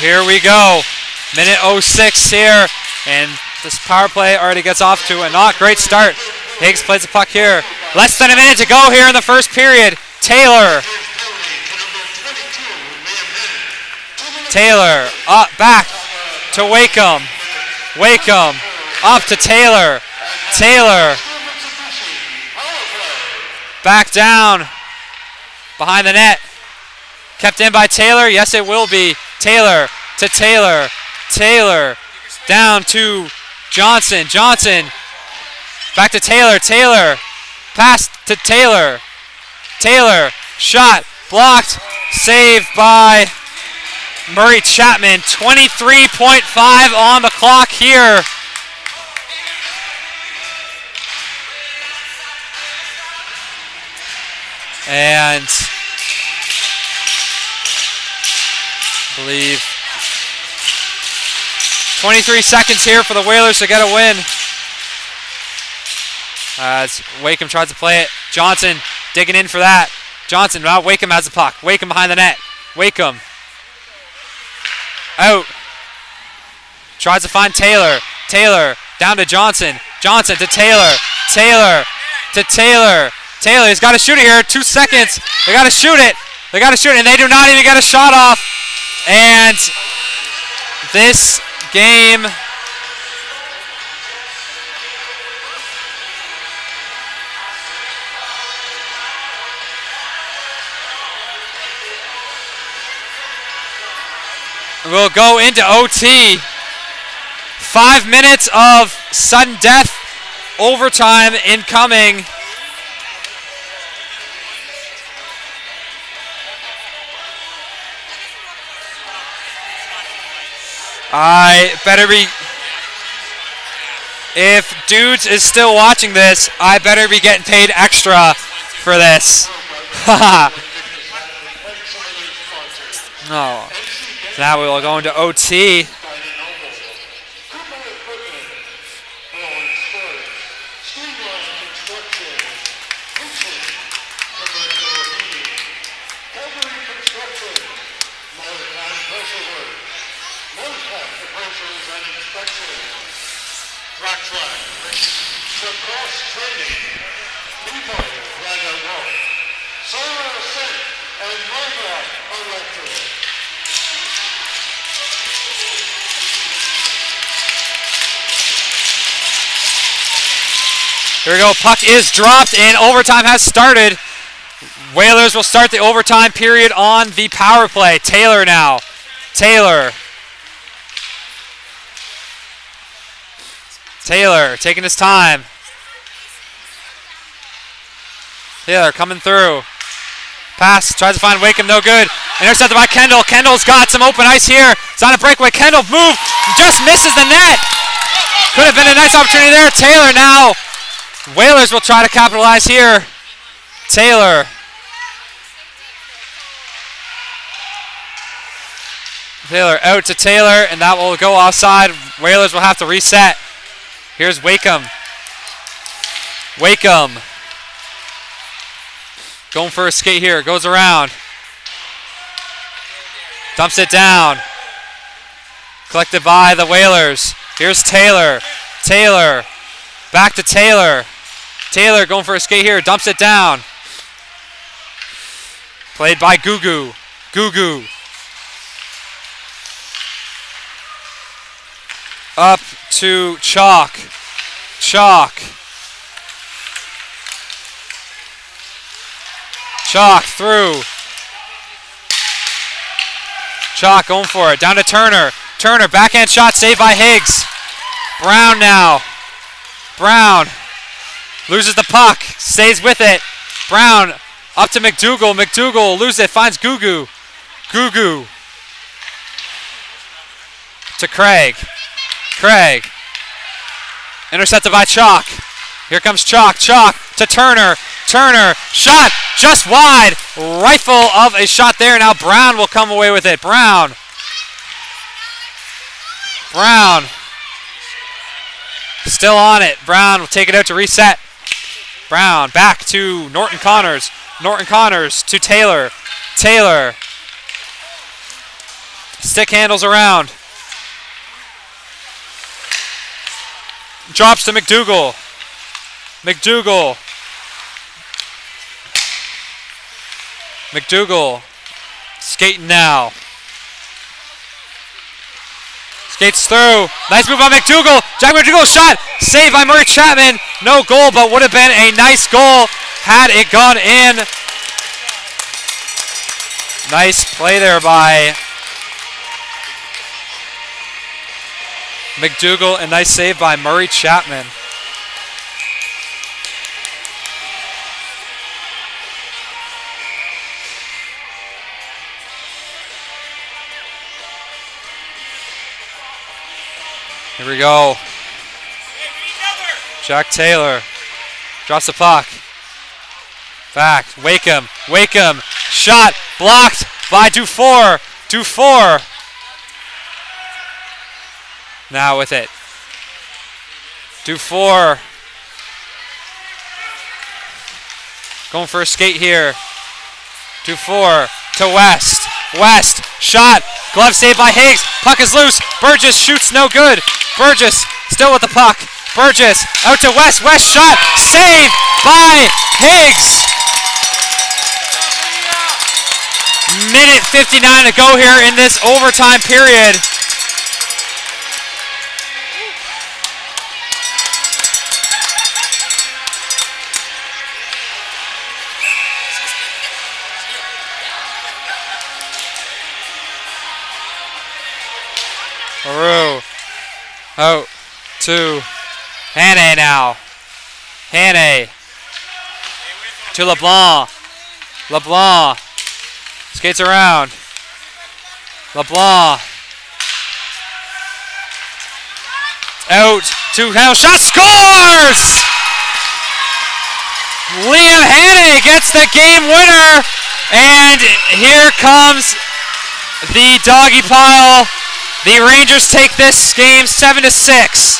Here we go. Minute 06 here, and this power play already gets off to a not great start. Higgs plays the puck here. Less than a minute to go here in the first period. Taylor. Taylor up back to Wakeham. Wakeham up to Taylor. Taylor back down behind the net. Kept in by Taylor. Yes, it will be. Taylor to Taylor. Taylor down to Johnson. Johnson back to Taylor. Taylor pass to Taylor. Taylor shot blocked. Saved by Murray Chapman. 23.5 on the clock here. And I believe 23 seconds here for the Whalers to get a win. As Wakeham tries to play it. Johnson digging in for that. Johnson, now Wakeham has the puck. Wakeham behind the net. Wakeham out. Tries to find Taylor. Taylor down to Johnson. Johnson to Taylor. Taylor to Taylor. Taylor, he's got to shoot it here. 2 seconds. They got to shoot it. They got to shoot it, and they do not even get a shot off. And this game will go into OT. 5 minutes of sudden death overtime incoming. I better be, if Dudes is still watching this, I better be getting paid extra for this. No. Now we will go into OT. Here we go, puck is dropped and overtime has started. Whalers will start the overtime period on the power play. Taylor now. Taylor. Taylor taking his time. Taylor coming through. Pass, tries to find Wakeham, no good. Intercepted by Kendall. Kendall's got some open ice here. It's on a breakaway. Kendall move, just misses the net. Could have been a nice opportunity there. Taylor now. Whalers will try to capitalize here. Taylor. Taylor out to Taylor, and that will go offside. Whalers will have to reset. Here's Wakeham. Wakeham. Going for a skate here. Goes around. Dumps it down. Collected by the Whalers. Here's Taylor. Taylor. Back to Taylor. Taylor going for a skate here. Dumps it down. Played by Gugu. Gugu. Up to Chalk. Chalk. Chalk through. Chalk going for it. Down to Turner. Turner, backhand shot saved by Higgs. Brown now. Brown loses the puck. Stays with it. Brown up to McDougall. McDougall loses it. Finds Gugu. Gugu. To Craig. Craig. Intercepted by Chalk. Here comes Chalk. Chalk to Turner. Turner. Shot just wide. Rifle of a shot there. Now Brown will come away with it. Brown. Brown. Still on it. Brown will take it out to reset. Brown back to Norton Connors. Norton Connors to Taylor. Taylor. Stick handles around. Drops to McDougall. McDougall. McDougall. Skating now. Skates through. Nice move by McDougall. Jack McDougall shot. Saved by Murray Chapman. No goal, but would have been a nice goal had it gone in. Nice play there by McDougall, and nice save by Murray Chapman. Here we go. Jack Taylor drops the puck. Back. Wakeham. Wakeham. Shot blocked by Dufour. Dufour. Now with it. Dufour. Going for a skate here. Dufour to West. West. Shot. Glove saved by Higgs. Puck is loose. Burgess shoots no good. Burgess still with the puck. Burgess out to West. West shot. Saved by Higgs. Minute 59 to go here in this overtime period. Aru. Out to Hannay now. Hannay. To LeBlanc. LeBlanc. Skates around. LeBlanc. Out to Hell. Shot scores! Liam Hannay gets the game winner. And here comes the doggy pile. The Rangers take this game 7-6.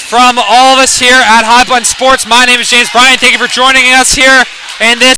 From all of us here at High Button Sports, my name is James Bryan. Thank you for joining us here in this